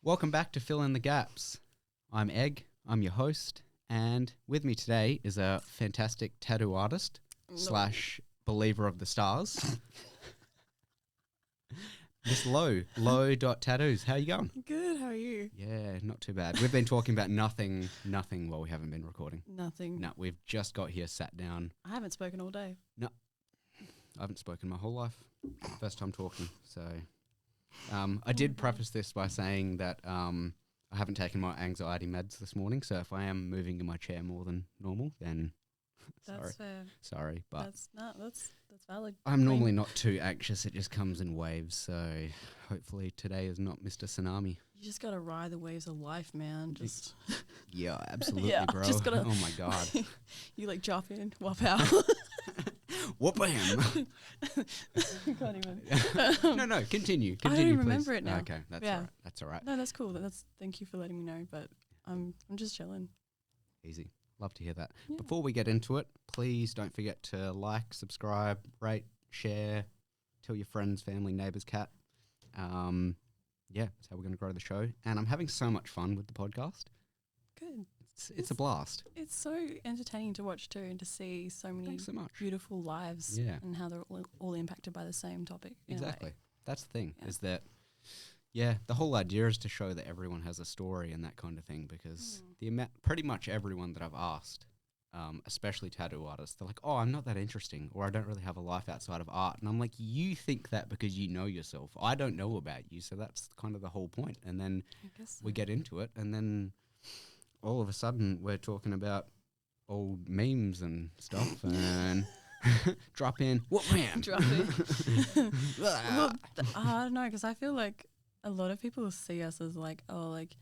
Welcome back to Fill in the Gaps. I'm Egg, I'm your host, and with me today is a fantastic tattoo artist slash believer of the stars, Miss Low.tattoos. How you going? Good, how are you? Yeah, not too bad. We've been talking about nothing while we haven't been recording. Nothing. No, we've just got here, sat down. I haven't spoken all day. No, I haven't spoken my whole life. First time talking, so... I did preface this by saying that I haven't taken my anxiety meds this morning, so if I am moving in my chair more than normal, then That's fair. sorry, but that's valid. I'm normally not too anxious. It just comes in waves, so hopefully today is not Mr. Tsunami. You just gotta ride the waves of life, man. Just Yeah, absolutely, Yeah, bro. just gotta- Oh my god. you like drop in, whop out. Whoop-bam. Can't even. No, continue, I don't even please. remember it now. Okay, that's Yeah. all right. That's all right. No, that's cool. Thank you for letting me know. But I'm just chilling. Easy. Love to hear that. Yeah. Before we get into it, please don't forget to like, subscribe, rate, share, tell your friends, family, neighbours, cat. Yeah, that's how we're going to grow the show. And I'm having so much fun with the podcast. Good. It's a blast. It's so entertaining to watch too, and to see so many Thanks so much. beautiful lives. Yeah. And how they're all impacted by the same topic. in a way. Exactly. That's the thing, Yeah. is that, yeah, the whole idea is to show that everyone has a story and that kind of thing, because pretty much everyone that I've asked, especially tattoo artists, they're like, oh, I'm not that interesting, or I don't really have a life outside of art. And I'm like, you think that because you know yourself. I don't know about you, so that's kind of the whole point. And then I guess we so. get into it, and then all of a sudden we're talking about old memes and stuff, and drop in, whoop-bam. Drop it. Well, I don't know, because I feel like a lot of people see us as like, oh, like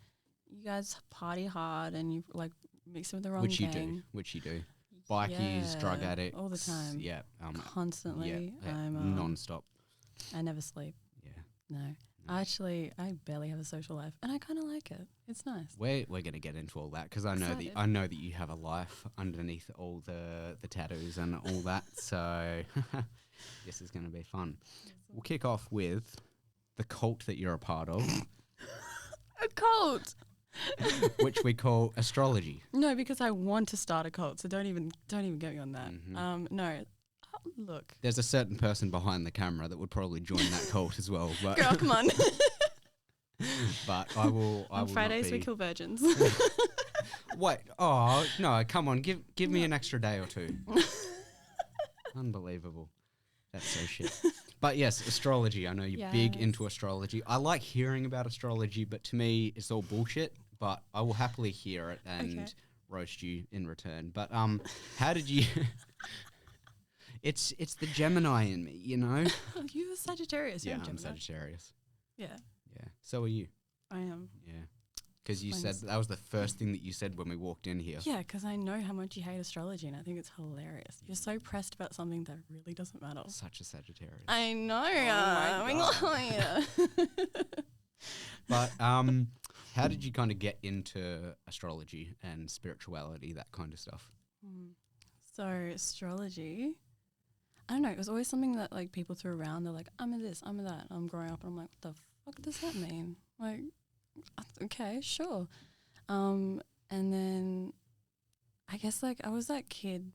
you guys party hard and you like mix with the wrong Which you gang. do. Bikies, drug Yeah, addicts. all the time. Yeah. Constantly. Yeah, I'm non-stop. I never sleep. Yeah. No. I barely have a social life, and I kind of like it. It's nice. We're going to get into all that, because I know that you have a life underneath all the tattoos and all that. So this is going to be fun. We'll kick off with the cult that you're a part of, A cult. which we call astrology. No, because I want to start a cult, so don't even get me on that. Mhm. No. Look. There's a certain person behind the camera that would probably join that cult as well. But Girl, come on. but I will. On Fridays we kill virgins. Wait, oh no! Come on, give me an extra day or two. Unbelievable. That's so shit. But yes, astrology. I know you're big Yes. into astrology. I like hearing about astrology, but to me, it's all bullshit. But I will happily hear it and Okay. roast you in return. But how did you? It's the Gemini in me, you know. You're a Sagittarius. Yeah, you're a I'm Gemini. Sagittarius. Yeah, Yeah, so are you. I am. Yeah, because you Mine's- said that was the first thing that you said when we walked in here. Yeah, because I know how much you hate astrology, and I think it's hilarious. You're so pressed about something that really doesn't matter. Such a Sagittarius. I know. my But how did you kind of get into astrology and spirituality, that kind of stuff? So astrology, I don't know. It was always something that like people threw around. They're like, I'm a this, I'm a that. I'm growing up, and I'm like, what the fuck does that mean? Like, okay, sure. And then I guess like I was that kid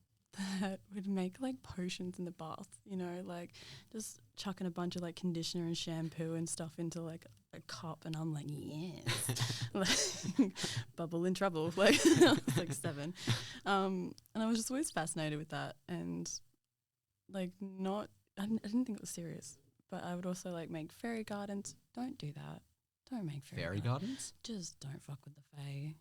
that would make like potions in the bath, you know, like just chucking a bunch of like conditioner and shampoo and stuff into like a cup, and I'm like, yes, like bubble in trouble. Like I was like 7, and I was just always fascinated with that, and like I didn't think it was serious, but I would also like make fairy gardens. Don't do that. Don't make Fairy gardens. gardens? Just don't fuck with the fae.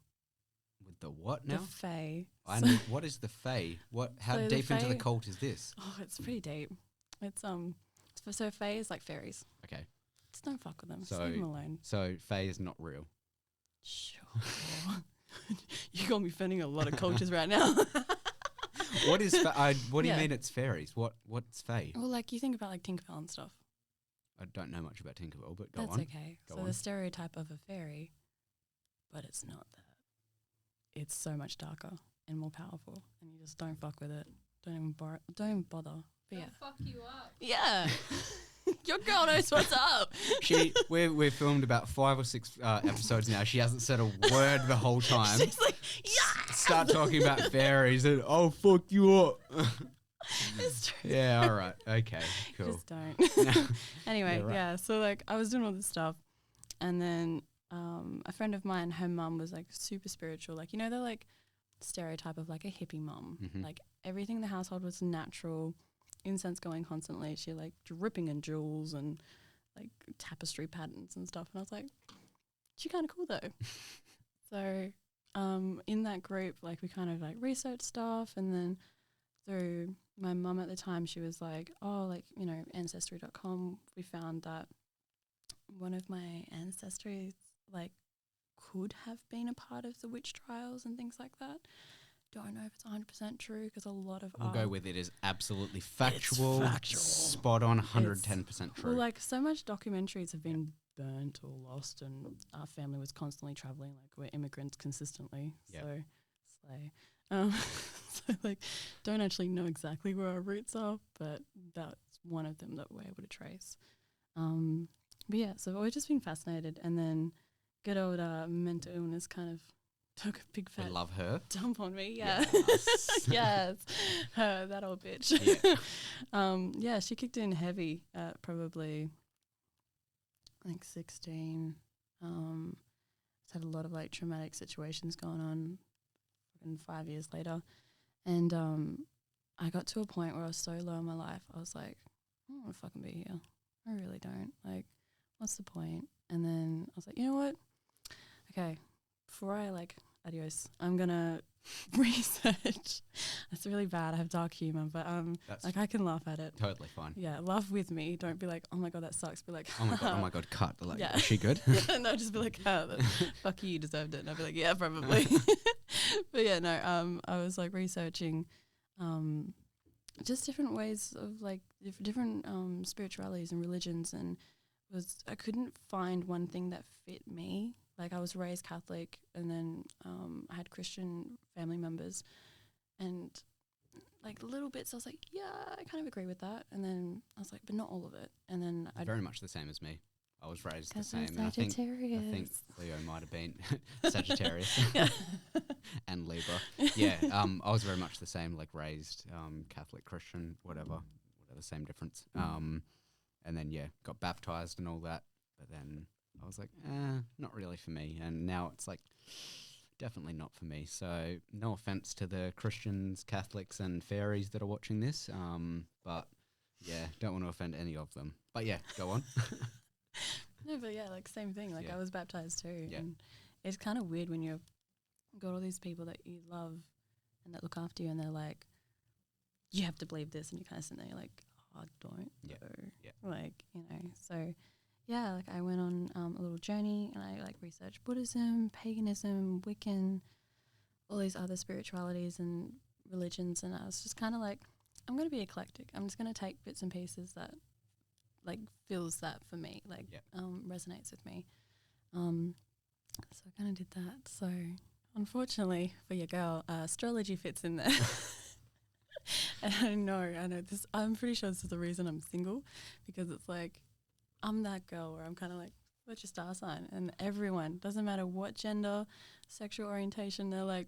With the what The now? fae. I So- know, what is the Fae? How So the deep into the Fae- cult is this? Oh, it's pretty deep. It's so fae is like fairies. Okay, Just don't fuck with them. So- Just leave them alone. so Fae is not real. Sure. You got me offending a lot of cultures right now. What is what do you Yeah. mean it's fairies? What's Fae? Well, like you think about like Tinkerbell and stuff. I don't know much about Tinkerbell, but go That's on. okay. Go So on. the stereotype of a fairy, but it's not that. It's so much darker and more powerful, and you just don't fuck with it. Don't even bother. But yeah. Fuck you up. Yeah. Your girl knows what's up. We've filmed about 5 or 6 episodes now. She hasn't said a word the whole time. She's like, yeah. Start talking about fairies and I'll fuck you up. It's true. Yeah, all right. Okay, cool. Just don't. Anyway, right. yeah. So like I was doing all this stuff, and then a friend of mine, her mum was like super spiritual. Like, you know, the like stereotype of like a hippie mum. Mhm. Like everything in the household was natural, incense going constantly. She like dripping in jewels and like tapestry patterns and stuff. And I was like, she kind of cool though. So in that group, like we kind of like researched stuff, and then through my mum at the time, she was like, oh, like, you know, ancestry.com, we found that one of my ancestries like could have been a part of the witch trials and things like that. Don't know if it's 100% true because a lot of We'll go with it is absolutely factual, spot on, 110% true. Well, like so much documentaries have been burnt or lost, and our family was constantly traveling. Like we're immigrants consistently, Yep. so slay. So like, don't actually know exactly where our roots are, but that's one of them that we're able to trace. But yeah, so I've always just been fascinated, and then good old mental illness kind of took a big We fat love her. dump on me. Yeah, Yes. yes, her, that old bitch. Yeah. Yeah, she kicked in heavy at probably like 16. Had a lot of like traumatic situations going on. And 5 years later, and I got to a point where I was so low in my life. I was like, I don't want to fucking be here. I really don't. Like, what's the point? And then I was like, you know what? Okay, before I like adios, I'm gonna research. It's really bad. I have dark humor, but That's like I can laugh at it. totally fine. Yeah, laugh with me. Don't be like, oh my god, that sucks. Be like, Oh my god, cut. Like, Yeah. is she good? No, just be like, fuck you, you deserved it. And I'd be like, yeah, probably. But yeah, no, I was like researching just different ways of like different spiritualities and religions, and I couldn't find one thing that fit me. Like I was raised Catholic, and then I had Christian family members, and like little bits I was like, yeah, I kind of agree with that. And then I was like, but not all of it. And then I Very much the same as me. I was raised the 'cause I'm same. And I think Sagittarius. Leo might have been Sagittarius Yeah. and Libra. Yeah, I was very much the same, like raised Catholic, Christian, whatever, same difference. And then, yeah, got baptized and all that. But then I was like, not really for me. And now it's like, definitely not for me. So no offense to the Christians, Catholics and fairies that are watching this. But yeah, don't want to offend any of them. But yeah, go on. No, but yeah, like same thing. Like Yeah. I was baptized too. Yeah. And it's kind of weird when you've got all these people that you love and that look after you, and they're like, you have to believe this. And you kind of sit there, you're like, oh, I don't. Yeah. though." Yeah. Like, you know, so yeah, like I went on a little journey, and I like researched Buddhism, paganism, Wiccan, all these other spiritualities and religions. And I was just kind of like, I'm going to be eclectic. I'm just going to take bits and pieces that like feels that for me, like resonates with me. So I kind of did that. So unfortunately for your girl, astrology fits in there. And I know this. I'm pretty sure this is the reason I'm single, because it's like I'm that girl where I'm kind of like, what's your star sign? And everyone, doesn't matter what gender, sexual orientation, they're like,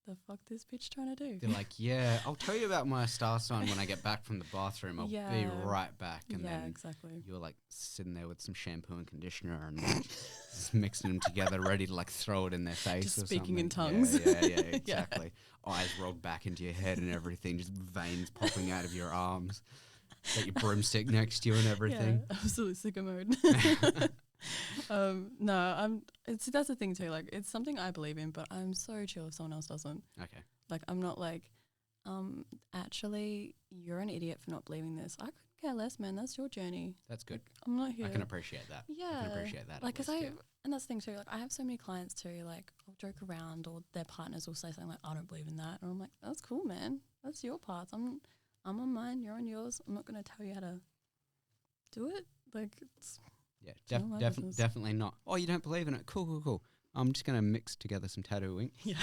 the fuck this bitch trying to do? They're like, yeah, I'll tell you about my star sign when I get back from the bathroom. I'll be right back. And yeah, then exactly. you're like sitting there with some shampoo and conditioner and like, just mixing them together, ready to like throw it in their face Just or speaking something. in tongues. Yeah, exactly. Eyes rolled back into your head and everything, just veins popping out of your arms. Got your broomstick next to you and everything. Yeah, absolutely sicko mode. No, that's the thing too. Like, it's something I believe in, but I'm so chill if someone else doesn't. Okay. Like, I'm not like, actually, you're an idiot for not believing this. I couldn't care less, man. That's your journey. That's good. Like, I'm not here. I can appreciate that. Yeah. I can appreciate that. Like, because yeah. and that's the thing too. Like, I have so many clients too. Like, I'll joke around, or their partners will say something like, "I don't believe in that," and I'm like, "That's cool, man. That's your path. I'm on mine. You're on yours. I'm not gonna tell you how to do it." Like, it's Yeah, none of my business. definitely not. Oh, you don't believe in it? Cool. I'm just going to mix together some tattoo ink. yeah.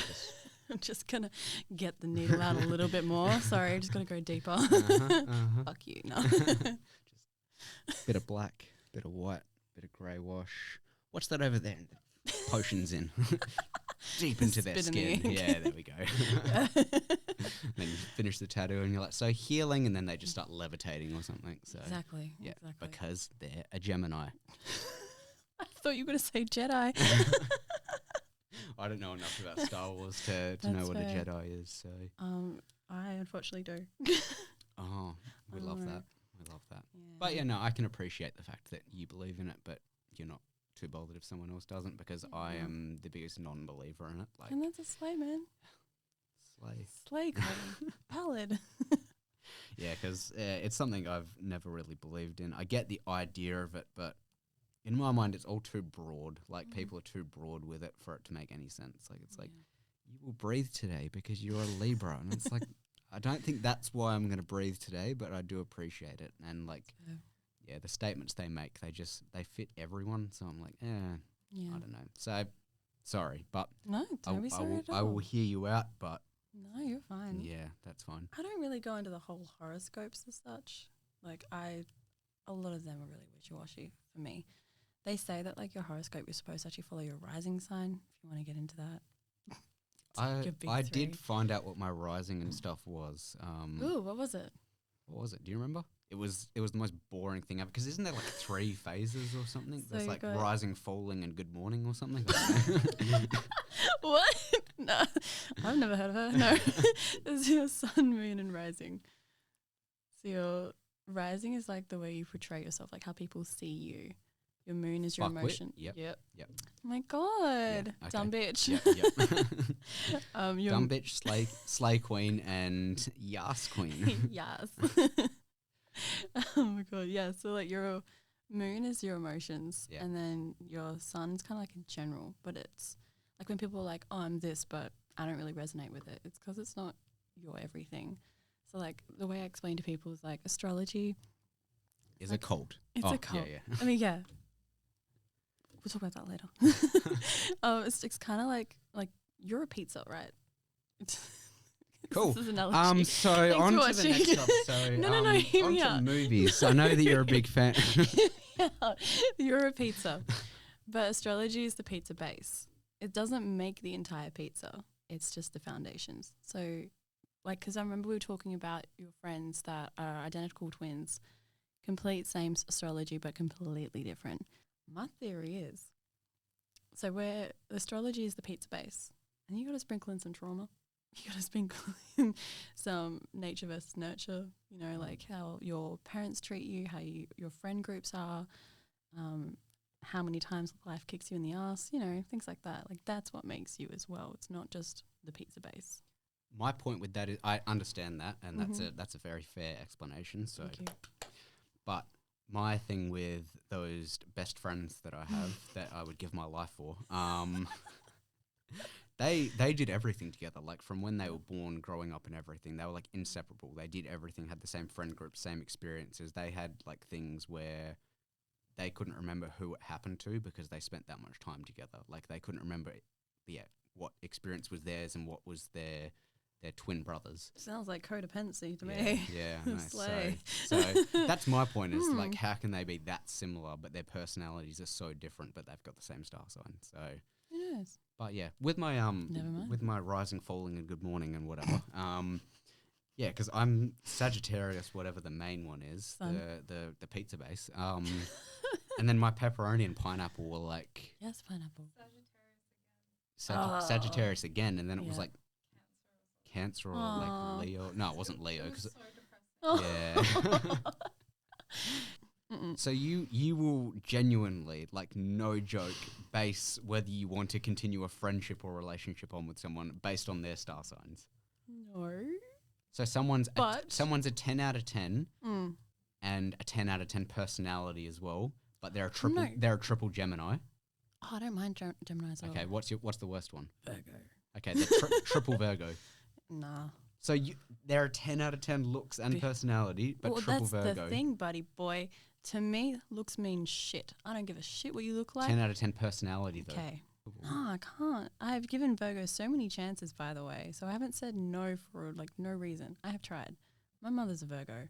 I'm just gonna get the needle out a little bit more. Sorry, just gonna go deeper. Uh-huh. Fuck you. No. Bit of black, bit of white, bit of grey wash. What's that over there? Potions in. Deep into their Spit in the skin. ink. Yeah, there we go. Yeah. Then you finish the tattoo and you're like, so healing, and then they just start levitating or something. So Exactly. yeah, Exactly. because they're a Gemini. I thought you were going to say Jedi. I don't know enough about Star Wars to know That's what fair. a Jedi is. So I unfortunately do. oh, we love know. that. We love that. But yeah, no, I can appreciate the fact that you believe in it, but you're not too bothered if someone else doesn't, because I Yeah. am the biggest non-believer in it. Like And that's a slay, man. slay. Slay queen. Ballad. Yeah, because it's something I've never really believed in. I get the idea of it, but in my mind, it's all too broad. Like people are too broad with it for it to make any sense. Like it's like you will breathe today because you're a Libra, and it's like I don't think that's why I'm going to breathe today, but I do appreciate it. And like, yeah, the statements they make, they fit everyone. So I'm like, Yeah. I don't know. So sorry, but No, don't be sorry at all. I will hear you out, but No, you're fine. yeah, that's fine. I don't really go into the whole horoscopes as such. Like a lot of them are really wishy-washy for me. They say that like your horoscope, you're supposed to actually follow your rising sign. If you want to get into that. I did find out what my rising and stuff was. Ooh, what was it? What was it? Do you remember? It was the most boring thing ever, because isn't there like 3 phases or something? So There's you like got- rising, falling, and good morning or something. What? No, I've never heard of her. No, it's your sun, moon, and rising. So your rising is like the way you portray yourself, like how people see you. Your moon is your Fuckwit. emotion. Yep. Yep. Yep. Oh my god, okay. dumb bitch. Yep. Your Dumb bitch, slay queen, and yas queen. yes. Oh my god, yeah. So like your moon is your emotions, Yeah. and then your sun's kind of like in general, but it's like when people are like, "Oh, I'm this," but I don't really resonate with it. It's because it's not your everything. So like the way I explain to people is like astrology. Is a cult. It's a cult. Yeah. I mean, yeah. We'll talk about that later. It's kind of like you're a pizza, right? Cool. This is an analogy. So Thanks on for to the next watching. episode. No, hear on me to out. movies. I know that you're a big fan. Yeah, you're a pizza. But astrology is the pizza base. It doesn't make the entire pizza. It's just the foundations. So, like, because I remember we were talking about your friends that are identical twins, complete same astrology, but completely different. My theory is, so where astrology is the pizza base, and you got to sprinkle in some trauma. You got to sprinkle in some nature versus nurture, you know, like how your parents treat you, how your friend groups are, how many times life kicks you in the ass, you know, things like that. Like that's what makes you as well. It's not just the pizza base. My point with that is I understand that, and that's a very fair explanation. So, Thank you. but my thing with those best friends that I have that I would give my life for, they did everything together. Like from when they were born, growing up, and everything, they were like inseparable. They did everything, had the same friend group, same experiences. They had like things where they couldn't remember who it happened to because they spent that much time together. Like they couldn't remember, what experience was theirs and what was their twin brothers. Sounds like codependency to Yeah, me. yeah, I know. Slay. So that's my point is like, how can they be that similar, but their personalities are so different, but they've got the same star sign. So, Who knows? but yeah, with my Never mind. with my rising, falling, and good morning and whatever. Yeah, because I'm Sagittarius, whatever the main one is, Sun. the pizza base. And then my pepperoni and pineapple were like Yes, pineapple. Sagittarius again, and then it was Yeah. like Cancer or Aw. like Leo. No, it wasn't Leo because Oh. yeah. So you will genuinely, like no joke, base whether you want to continue a friendship or relationship on with someone based on their star signs. No. So someone's But- someone's a 10 out of 10 Mm. and a 10 out of 10 personality as well, but they're a triple Gemini. Oh, I don't mind Geminis at all. Okay, what's the worst one? Virgo. Okay, they're triple Virgo. Nah. So they're a 10 out of 10 looks and personality, but well, triple that's Virgo. the thing, buddy boy. To me, looks mean shit. I don't give a shit what you look like. 10 out of 10 personality though. Okay. No, I can't. I've given Virgo so many chances, by the way. So I haven't said no for like no reason. I have tried. My mother's a Virgo.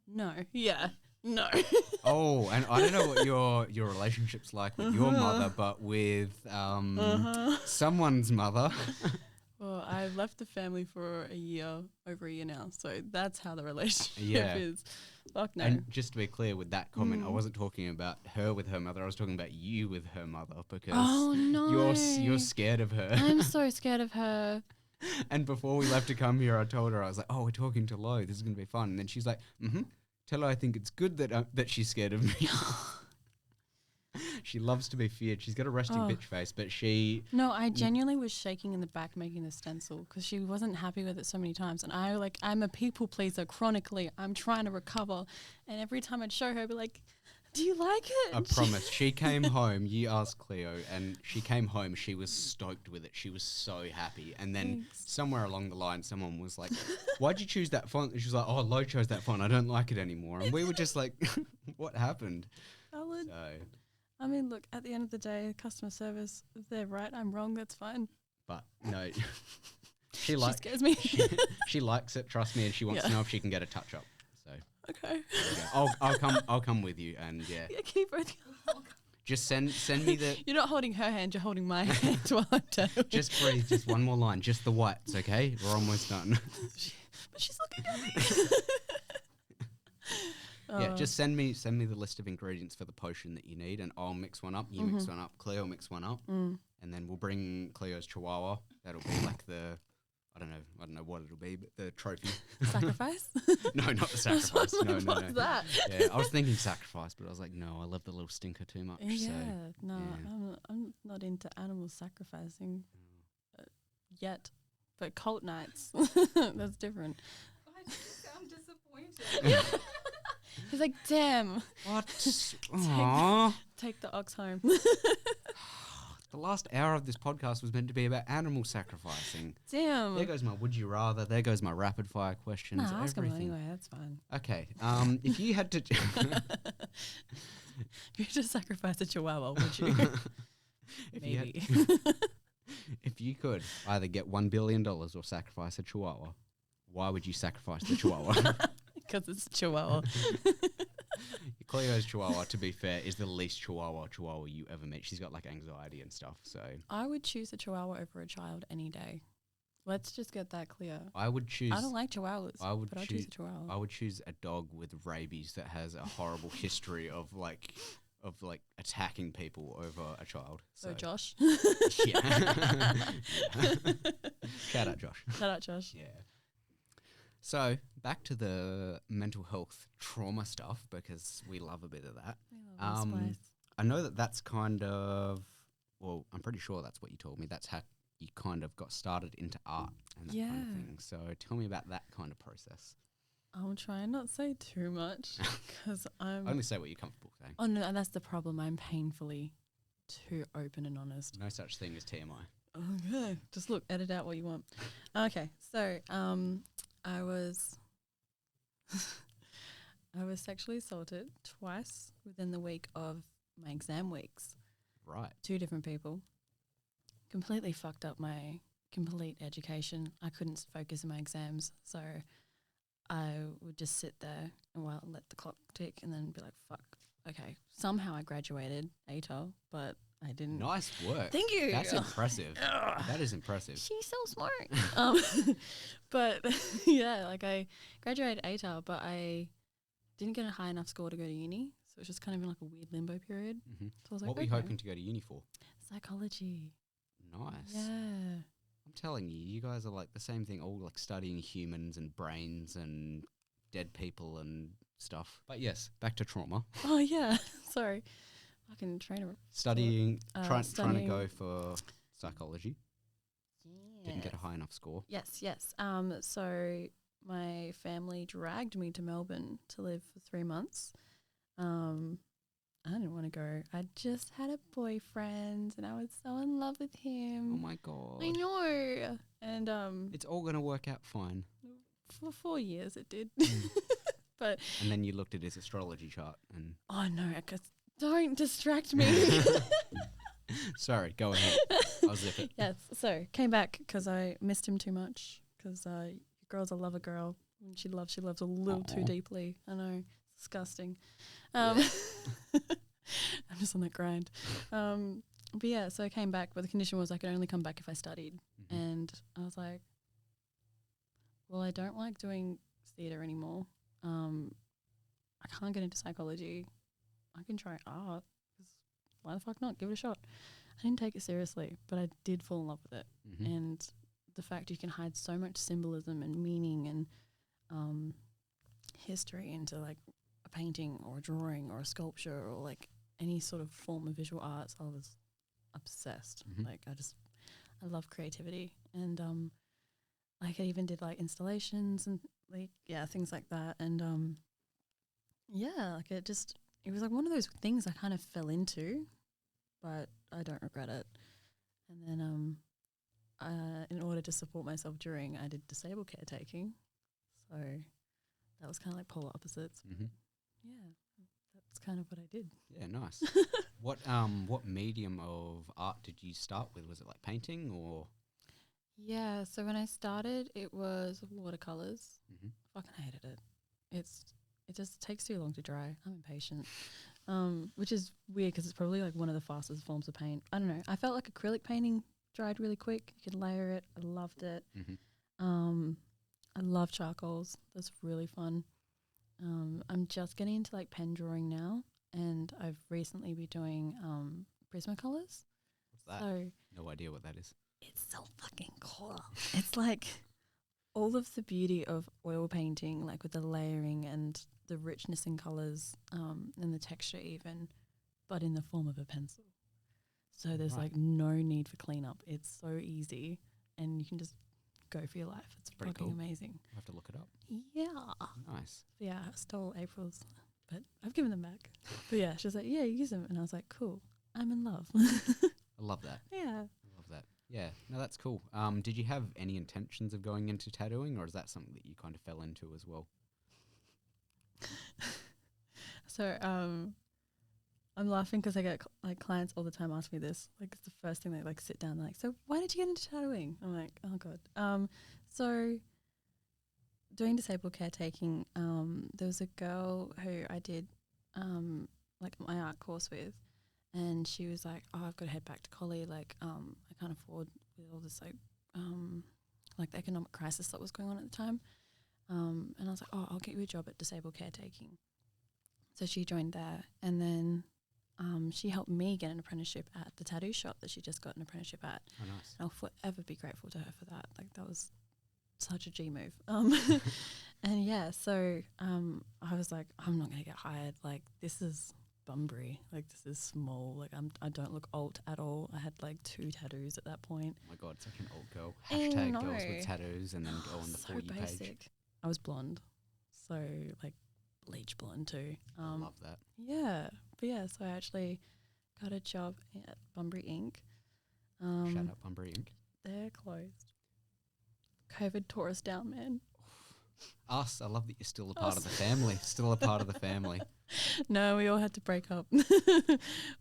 No. Yeah. No. Oh, and I don't know what your relationship's like with your mother, but with someone's mother. Well, I've left the family for over a year now, so that's how the relationship Yeah. is. Fuck no. And just to be clear with that comment, I wasn't talking about her with her mother. I was talking about you with her mother because Oh no, you're scared of her. I'm so scared of her. And before we left to come here, I told her, I was like, "Oh, we're talking to Lo. This is gonna be fun." And then she's like, "Mm-hmm. Tell her I think it's good that she's scared of me." She loves to be feared. She's got a resting bitch face, but she... No, I genuinely was shaking in the back making the stencil because she wasn't happy with it so many times. And I'm a people pleaser chronically. I'm trying to recover. And every time I'd show her, I'd be like, do you like it? I promise. She came home, you asked Cleo, and she came home, she was stoked with it. She was so happy. And then somewhere along the line, someone was like, "Why'd you choose that font?" And she was like, "Oh, Lo chose that font. I don't like it anymore." And we were just like, what happened? Valid. So... I mean, look, at the end of the day, customer service, if they're right, I'm wrong, that's fine. But no, she scares me. She likes it, trust me, and she wants to know if she can get a touch up. So okay, I'll come with you, and yeah, keep both. Just send me the. You're not holding her hand, you're holding my hand while I'm down. Just breathe, just one more line, just the whites, okay? We're almost done. But she's looking at me. Yeah, just send me the list of ingredients for the potion that you need, and I'll mix one up. You mix one up. Cleo mix one up, and then we'll bring Cleo's Chihuahua. That'll be like the, I don't know what it'll be, but the trophy. Sacrifice? No, not the sacrifice. No. What's that? Yeah, I was thinking sacrifice, but I was like, no, I love the little stinker too much. Yeah, so, I'm not into animal sacrificing yet, but cult nights, that's different. Why do you sound disappointed? He's like, damn. What? Aww. Take the ox home. The last hour of this podcast was meant to be about animal sacrificing. Damn. There goes my would you rather. There goes my rapid fire questions. Nah, ask him everything. anyway. That's fine. Okay. If you had to... If you had to sacrifice a chihuahua, would you? Maybe. If you could either get $1 billion or sacrifice a chihuahua, why would you sacrifice the chihuahua? Because it's a chihuahua. Cleo's chihuahua, to be fair, is the least chihuahua you ever meet. She's got like anxiety and stuff. So I would choose a chihuahua over a child any day. Let's just get that clear. I would choose... I don't like chihuahuas, but I'd choose a chihuahua. I would choose a dog with rabies that has a horrible history of attacking people over a child. So Josh? Yeah. Shout out Josh. Shout out Josh. Yeah. So back to the mental health trauma stuff, because we love a bit of that. I know that's kind of, well, I'm pretty sure that's what you told me. That's how you kind of got started into art and that kind of thing. So tell me about that kind of process. I'll try and not say too much because I'm... Only say what you're comfortable saying. Oh, no, that's the problem. I'm painfully too open and honest. No such thing as TMI. Okay. Just look, edit out what you want. Okay. So, I was sexually assaulted twice within the week of my exam weeks. Right. 2 different people. Completely fucked up my complete education. I couldn't focus in my exams, so I would just sit there and let the clock tick and then be like, fuck, okay. Somehow I graduated ATAR, but I didn't. Nice work. Thank you. That's impressive. That is impressive. She's so smart. But yeah, like I graduated ATAR, but I didn't get a high enough score to go to uni. So it was just kind of in like a weird limbo period. Mm-hmm. So I was like, what were you hoping to go to uni for? Psychology. Nice. Yeah. I'm telling you, you guys are like the same thing, all like studying humans and brains and dead people and stuff. But yes, back to trauma. Oh yeah. Sorry. Fucking trainer. Trying to go for psychology. Yeah. Didn't get a high enough score. Yes. So my family dragged me to Melbourne to live for 3 months. I didn't want to go. I just had a boyfriend and I was so in love with him. Oh my God. I know. And it's all gonna work out fine. For 4 years it did. But and then you looked at his astrology chart and oh no, don't distract me. Sorry, go ahead. I'll zip it. Yes, so came back because I missed him too much because girl's a lover girl. When she loves a little too deeply. I know. disgusting. I'm just on that grind. But yeah, so I came back, but the condition was I could only come back if I studied. Mhm. And I was like, well, I don't like doing theatre anymore. I can't get into psychology. I can try art. 'Cause why the fuck not? Give it a shot. I didn't take it seriously, but I did fall in love with it. Mhm. And the fact you can hide so much symbolism and meaning and history into like a painting or a drawing or a sculpture or like any sort of form of visual arts, I was obsessed. Mhm. Like I love creativity. And like I even did like installations and like things like that. And like it was like one of those things I kind of fell into, but I don't regret it. And then in order to support myself during, I did disabled caretaking. So that was kind of like polar opposites. Mhm. Yeah, that's kind of what I did. Yeah, nice. What medium of art did you start with? Was it like painting or? Yeah, so when I started, it was watercolors. Mhm. Fucking hated it. It just takes too long to dry. I'm impatient, which is weird because it's probably like one of the fastest forms of paint. I don't know. I felt like acrylic painting dried really quick. You could layer it. I loved it. Mhm. I love charcoals. That's really fun. I'm just getting into like pen drawing now, and I've recently been doing Prismacolors. What's that? So No idea what that is. it's so fucking cool. It's like all of the beauty of oil painting, like with the layering and the richness in colours, and the texture even, but in the form of a pencil. So there's Right. like no need for cleanup. It's so easy, and you can just go for your life. It's Pretty fucking cool. amazing. I'll have to look it up. Yeah. Nice. Yeah, I stole April's, but I've given them back. But yeah, she was like, yeah, use them. And I was like, cool, I'm in love. I love that. Yeah. I love that. Yeah, no, that's cool. Did you have any intentions of going into tattooing, or is that something that you kind of fell into as well? So I'm laughing because I get like clients all the time ask me this. Like it's the first thing they like sit down. They're like, so why did you get into tattooing? I'm like, oh god. So doing disabled caretaking, there was a girl who I did like my art course with, and she was like, oh, I've got to head back to Collie. Like I can't afford with all this like the economic crisis that was going on at the time. And I was like, oh, I'll get you a job at disabled caretaking. So she joined there, and then she helped me get an apprenticeship at the tattoo shop that she just got an apprenticeship at. Oh, nice. And I'll forever be grateful to her for that. Like that was such a G move. And yeah, so I was like, I'm not gonna get hired. Like this is Bunbury. Like this is small. Like I don't look old at all. I had like 2 tattoos at that point. Oh my god, such an old girl. I Hashtag girls know. with tattoos, and then go on the So For You page. basic. I was blonde, so like bleach blonde too. I love that. Yeah, but yeah, so I actually got a job at Bunbury Inc. Shout out Bunbury Inc. They're closed. COVID tore us down, man. Us, I love that you're still a part of the Us. family. Still a part of the family. No, we all had to break up.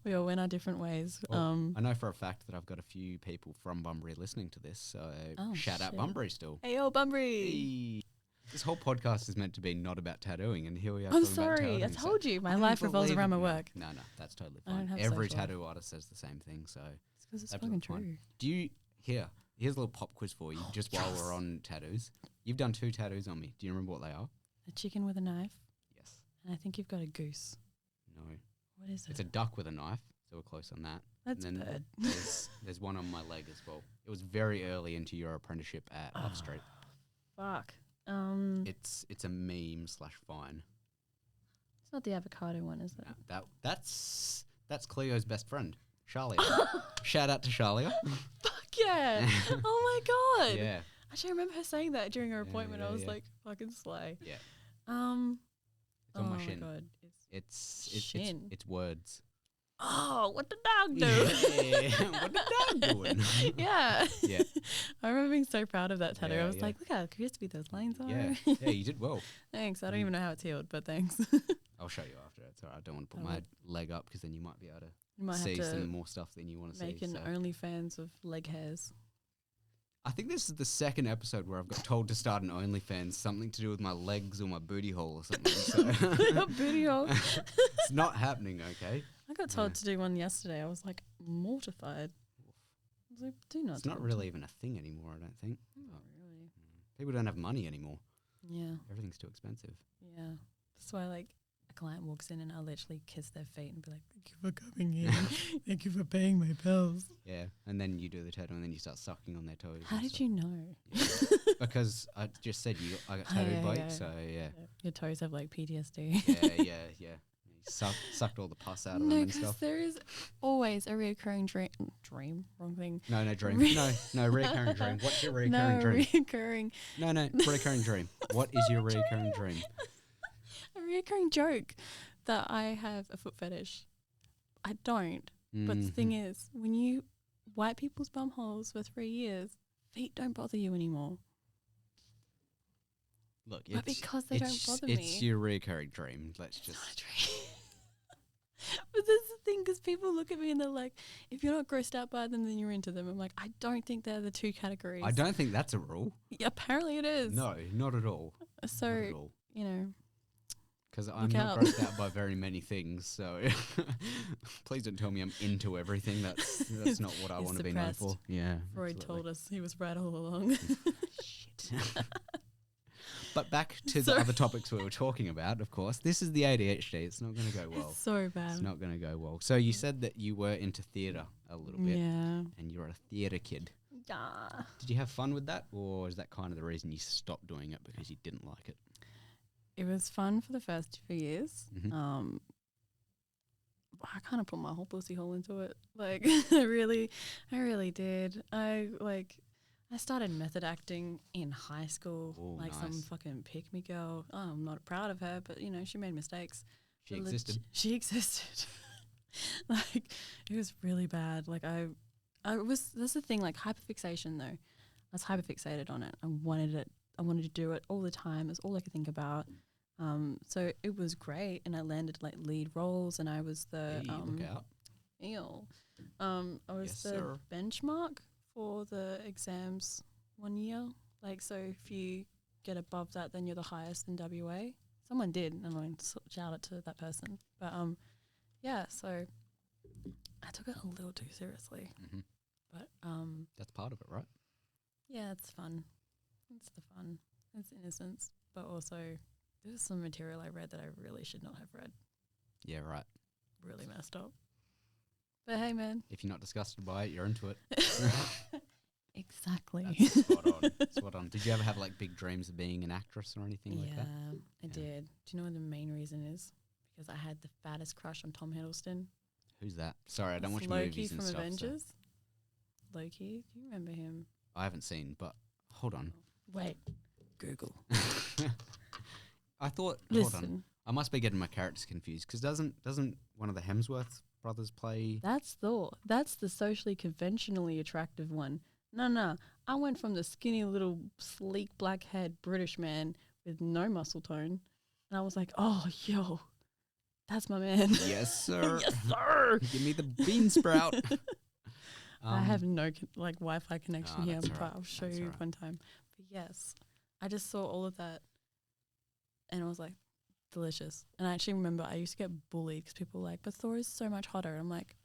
We all went our different ways. Well, I know for a fact that I've got a few people from Bunbury listening to this, so shout out shit. Bunbury still. Hey, yo, Bunbury. Hey. This whole podcast is meant to be not about tattooing, and here we are. I'm talking about sorry. I tattooing, so told you, my life revolves around my unbelievable. work. No, that's totally I don't fine. have Every social life. tattoo artist says the same thing, so It's because it's absolutely fucking fine. true. do you here's a little pop quiz for you, just while we're on tattoos. You've done 2 tattoos on me. Do you remember what they are? A chicken with a knife, Yes. and I think you've got a goose. No. What is it? It's a duck with a knife, so we're close on that. That's and then bird. there's one on my leg as well. It was very early into your apprenticeship at Love Street. Fuck. It's a meme / fine. It's not the avocado one, is it? No, that's Cleo's best friend, Charlia. Shout out to Charlia. Fuck yeah. Oh my god. Yeah, Actually, I remember her saying that during her Yeah, appointment. yeah, I was yeah. like, fucking slay. yeah. It's on my oh shin. My god. It's Shin. it's words. Oh, what the dog do? Yeah. What the dog doing? Yeah. Yeah. I remember being so proud of that tattoo. Yeah, I was yeah. like, look how crispy those lines are. Yeah, yeah, you did well. Thanks. I don't even know how it's healed, but thanks. I'll show you after. It's alright. I don't want to put I my will. leg up because then you might be able to You might see have some to more stuff than you want to see. make an So. OnlyFans of leg hairs. I think this is the second episode where I've got told to start an OnlyFans, something to do with my legs or my booty hole or something. So Your booty hole. it's not happening, okay? I got told to do one yesterday. I was like mortified. I was like, do not. It's not really even a thing anymore, I don't think. Not really. People don't have money anymore. Yeah. Everything's too expensive. Yeah. That's why, like, a client walks in and I'll literally kiss their feet and be like, thank you for coming in. Thank you for paying my bills. Yeah, and then you do the tattoo and then you start sucking on their toes. How did you know? Yeah. Because I just said I got tattooed by it, so yeah. Your toes have, like, PTSD. Yeah. You sucked all the pus out of them No, and because stuff. there is always a reoccurring dream. Wrong thing. No, dream. No, reoccurring dream. What's your reoccurring dream? Reoccurring. No, reoccurring dream. What is your reoccurring dream? A reoccurring joke that I have a foot fetish. I don't. But the thing is, when you wipe people's bum holes for 3 years, feet don't bother you anymore. Look, But because they don't bother me. It's your reoccurring dream. Let's just. Not a dream. But that's the thing, because people look at me and they're like, if you're not grossed out by them, then you're into them. I'm like, I don't think they're the two categories. I don't think that's a rule. Yeah, apparently it is. No, not at all. So, Not at all. you know. Because I'm not out. grossed out by very many things, so please don't tell me I'm into everything. That's not what I He's want to be known suppressed. for. Yeah, Freud absolutely. told us he was right all along. Shit. But back to the other topics we were talking about, of course. This is the ADHD. It's not going to go well. It's so bad. It's not going to go well. So you said that you were into theatre a little bit. Yeah. And you're a theatre kid. Yeah. Did you have fun with that? Or is that kind of the reason you stopped doing it because you didn't like it? It was fun for the first 2 years. Mhm. I kind of put my whole pussy hole into it. Like, I really did. I started method acting in high school, Ooh, like some nice. fucking pick-me girl. Oh, I'm not proud of her, but, you know, she made mistakes. She But existed. She existed. Like, it was really bad. Like, that's the thing, like, hyperfixation, though. I was hyperfixated on it. I wanted to do it all the time. It's all I could think about. So it was great, and I landed, like, lead roles, and I was the Hey, look out. I was Yes, the sir. benchmark for the exams 1 year. Like, so if you get above that, then you're the highest in WA. Someone did, and I'm going to shout out to that person. But yeah, so I took it a little too seriously. Mhm. But That's part of it, right? yeah, it's fun. It's the fun. It's innocence. But also, there's some material I read that I really should not have read. Yeah, right. Really messed up. But hey, man. If you're not disgusted by it, you're into it. Exactly. That's spot on. Spot on. Did you ever have like big dreams of being an actress or anything like that? I Yeah. did. Do you know what the main reason is? Because I had the fattest crush on Tom Hiddleston. Who's that? Sorry, I don't watch It's Loki movies and from stuff. So Avengers. Loki, do you remember him? I haven't seen, but hold on. Wait, Google. I thought. Hold on. Listen, I must be getting my characters confused because doesn't one of the Hemsworth brothers play? that's the socially conventionally attractive one. No, I went from the skinny little sleek black-haired British man with no muscle tone, and I was like, oh, yo, that's my man. Yes, sir. Yes, sir. Give me the bean sprout. I have no Wi-Fi connection Oh, here, that's but alright. I'll show That's you alright. one time. But yes, I just saw all of that, and I was like, delicious. And I actually remember I used to get bullied because people were like, but Thor is so much hotter. And I'm like,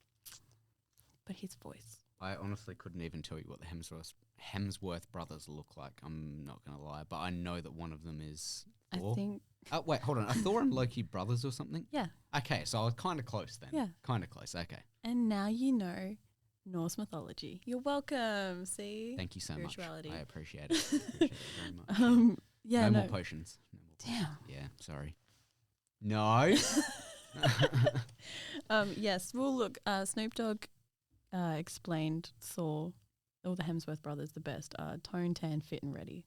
but his voice. I honestly couldn't even tell you what the Hemsworth brothers look like. I'm not gonna lie, but I know that one of them is Thor. I think, Oh wait, hold on. Are Thor and Loki brothers or something? yeah. Okay, so I was kind of close then. Yeah. Kind of close. Okay. And now you know Norse mythology. You're welcome. See? Thank you so much. Spirituality. I appreciate it. Appreciate it very much. Yeah, no no. more potions. No more Damn. potions. Yeah, sorry. No. Yes. Well, look, Snoop Dogg explained Thor, all the Hemsworth brothers, the best. Tone, tan, fit, and ready.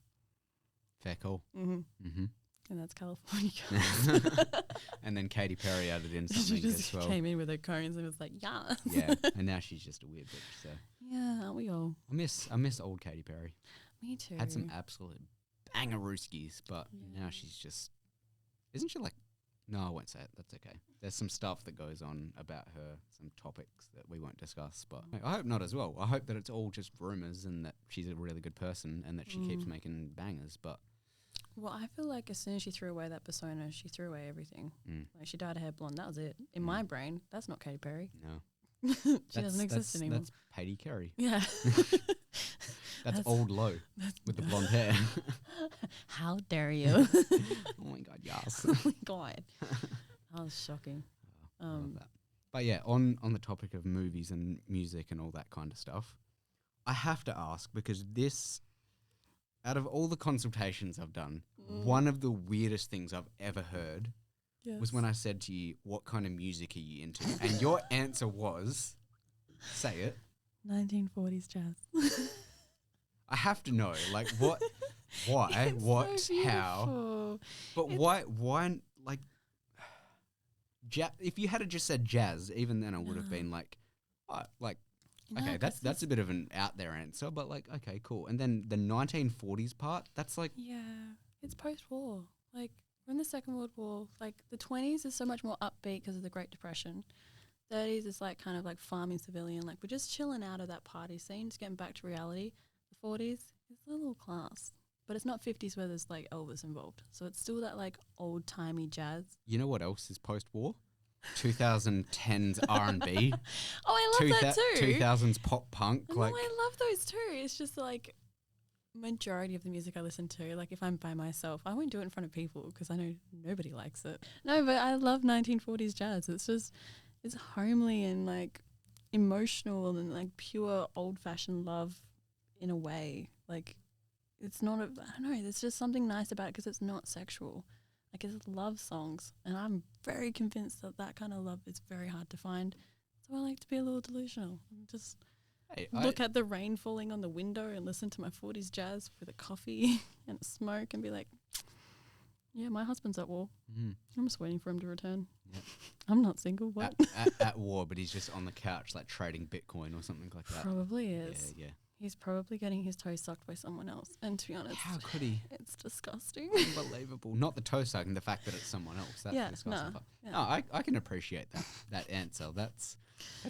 Fair call. Mm-hmm. Mm-hmm. And that's California Girls. And then Katy Perry added in She something just as well. came in with her cones and was like, yeah. Yeah, and now she's just a weird bitch. So Yeah, aren't we all? I miss old Katy Perry. Me too. Had some absolute bangarooskies, but Yeah. now she's just. Isn't she like No, I won't say it. That's okay. There's some stuff that goes on about her, some topics that we won't discuss, but I hope not as well. I hope that it's all just rumors and that she's a really good person and that she keeps making bangers, but Well, I feel like as soon as she threw away that persona, she threw away everything. Like she dyed her hair blonde. That was it. In my brain, that's not Katy Perry. no. She doesn't exist anymore. That's Katy Carey. Yeah. That's old low with the blonde hair. How dare you? Oh my God, yes. Oh my God. That was shocking. I love that. But yeah, on the topic of movies and music and all that kind of stuff, I have to ask because this, out of all the consultations I've done, one of the weirdest things I've ever heard was when I said to you, what kind of music are you into? And your answer was, say it. 1940s jazz. I have to know, like, what, why, It's what, so how. beautiful. But why, like, if you had just said jazz, even then I would have been like, like, No, okay, 'cause that's a bit of an out there answer, but like, okay, cool. And then the 1940s part, that's like, yeah, it's post-war. Like, we're in the Second World War. Like, the 20s is so much more upbeat because of the Great Depression. 30s is like kind of like farming civilian. Like, we're just chilling out of that party scene, just getting back to reality. The 40s is a little class. But it's not 50s where there's like Elvis involved. So it's still that like old-timey jazz. you know what else is post-war? 2010s R&B. Oh, I love that too. 2000s pop punk. No, Like, I love those too. It's just like majority of the music I listen to, like if I'm by myself, I won't do it in front of people because I know nobody likes it. No, but I love 1940s jazz. It's just, it's homely and like emotional and like pure old-fashioned love in a way. Like it's not, I don't know, there's just something nice about it because it's not sexual. Like it's love songs. And I'm very convinced that that kind of love is very hard to find. So I like to be a little delusional and just hey, look at the rain falling on the window and listen to my 40s jazz with a coffee and a smoke and be like, yeah, my husband's at war. I'm just waiting for him to return. Yep. I'm not single. What? at war, but he's just on the couch, like trading Bitcoin or something like that. Probably is. Yeah. He's probably getting his toe sucked by someone else. And to be honest, How could he? it's disgusting. Unbelievable. Not the toe sucking, the fact that it's someone else. That's Yeah, the disgusting no, part. yeah. No, I can appreciate that answer. That's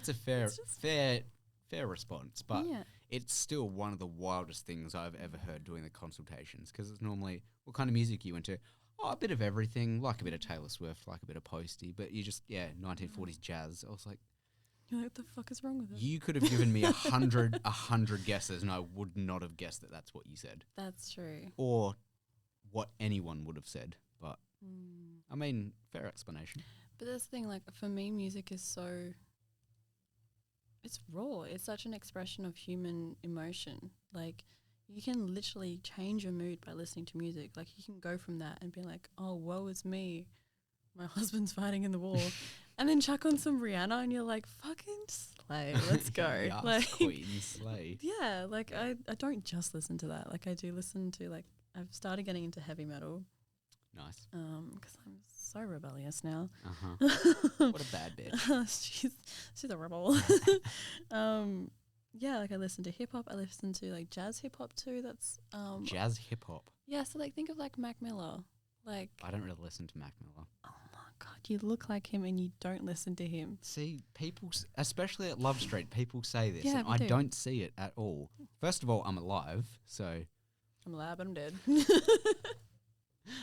a fair response, but Yeah. it's still one of the wildest things I've ever heard doing the consultations because it's normally, what kind of music are you into? Oh, a bit of everything, like a bit of Taylor Swift, like a bit of Posty, but you just, 1940s jazz. I was like, You're like, what the fuck is wrong with it? you could have given me 100 guesses and I would not have guessed that that's what you said That's true. or what anyone would have said. But I mean, fair explanation. But that's the thing, like, for me, music is so, it's raw. It's such an expression of human emotion. Like, you can literally change your mood by listening to music. Like, you can go from that and be like, oh, woe is me. My husband's fighting in the war. And then chuck on some Rihanna and you're like, fucking slay. Let's go. Yes, like, Queen slay. yeah, like, I don't just listen to that. Like, I do listen to, like, I've started getting into heavy metal. Nice. Because I'm so rebellious now. What a bad bitch. she's a rebel. Yeah, like I listen to hip hop. I listen to like jazz hip hop too. That's Jazz hip hop. yeah. So like think of like Mac Miller. Like I don't really listen to Mac Miller. oh my god, you look like him and you don't listen to him. See, people, especially at Love Street, people say this, Yeah, and we I do. don't see it at all. First of all, I'm alive, so I'm alive, but I'm dead.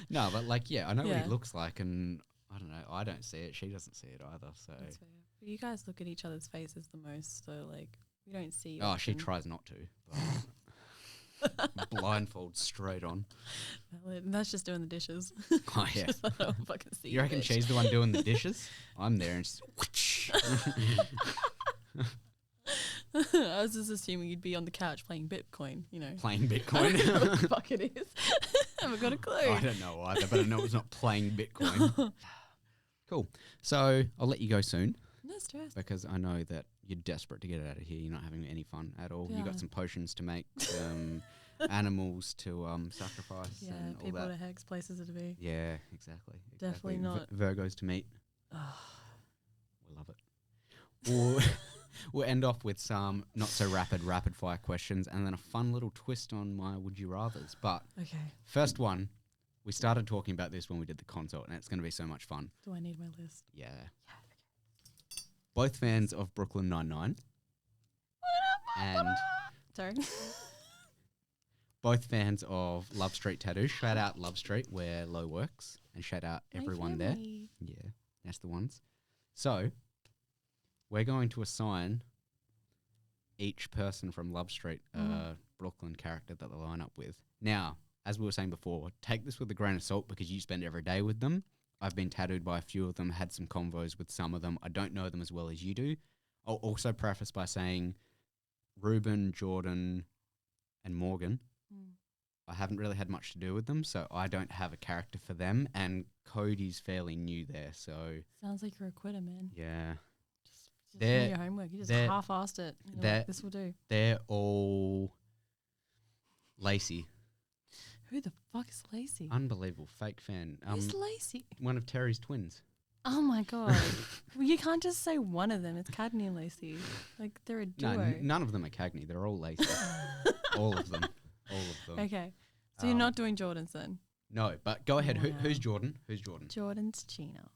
no, but like, yeah, I know what Yeah. he looks like, and I don't know, I don't see it. She doesn't see it either. So, That's fair. But you guys look at each other's faces the most, so like we don't see. oh, she often. tries not to. But blindfold straight on. Valid. And that's just doing the dishes. Oh yeah. Just, I don't fucking see You reckon bitch. she's the one doing the dishes? I'm there and just. I was just assuming you'd be on the couch playing Bitcoin, you know. Playing I don't know what Bitcoin. the fuck it is. I haven't got a clue. I don't know either, but I know it's not playing Bitcoin. Cool. So I'll let you go soon No stress. because I know that you're desperate to get out of here. You're not having any fun at all. You Yeah. got some potions to make, animals to sacrifice, Yeah, and all people that. to hex, places to be. Yeah, exactly. Definitely not. Virgos to meet. Ugh. We love it. We'll end off with some not so rapid fire questions and then a fun little twist on my would you rathers. But Okay. first one, we started talking about this when we did the consult, and it's going to be so much fun. Do I need my list? Yeah. Both fans of Brooklyn Nine-Nine. And Sorry. both fans of Love Street Tattoo. Shout out Love Street where Lo works, and shout out everyone there. Yeah, that's the ones. So we're going to assign each person from Love Street a Brooklyn character that they line up with. Now, as we were saying before, take this with a grain of salt because you spend every day with them. I've been tattooed by a few of them, had some convos with some of them. I don't know them as well as you do. I'll also preface by saying Ruben, Jordan, and Morgan, I haven't really had much to do with them, so I don't have a character for them. And Cody's fairly new there, so Sounds like you're a quitter, man. yeah. Just They're- do your homework. You just they're- half-assed it. You're they're- like, this will do. They're all Lacey. Who the fuck is Lacey? Unbelievable. Fake fan. Who's Lacey? One of Terry's twins. Oh my god. Well, you can't just say one of them. It's Cadney and Lacey. Like, they're a duo. No, none of them are Cagney. They're all Lacey. all of them. All of them. Okay. So you're not doing Jordan's then? No, but go ahead. Wow. Who's Jordan? Who's Jordan? Jordan's Gina.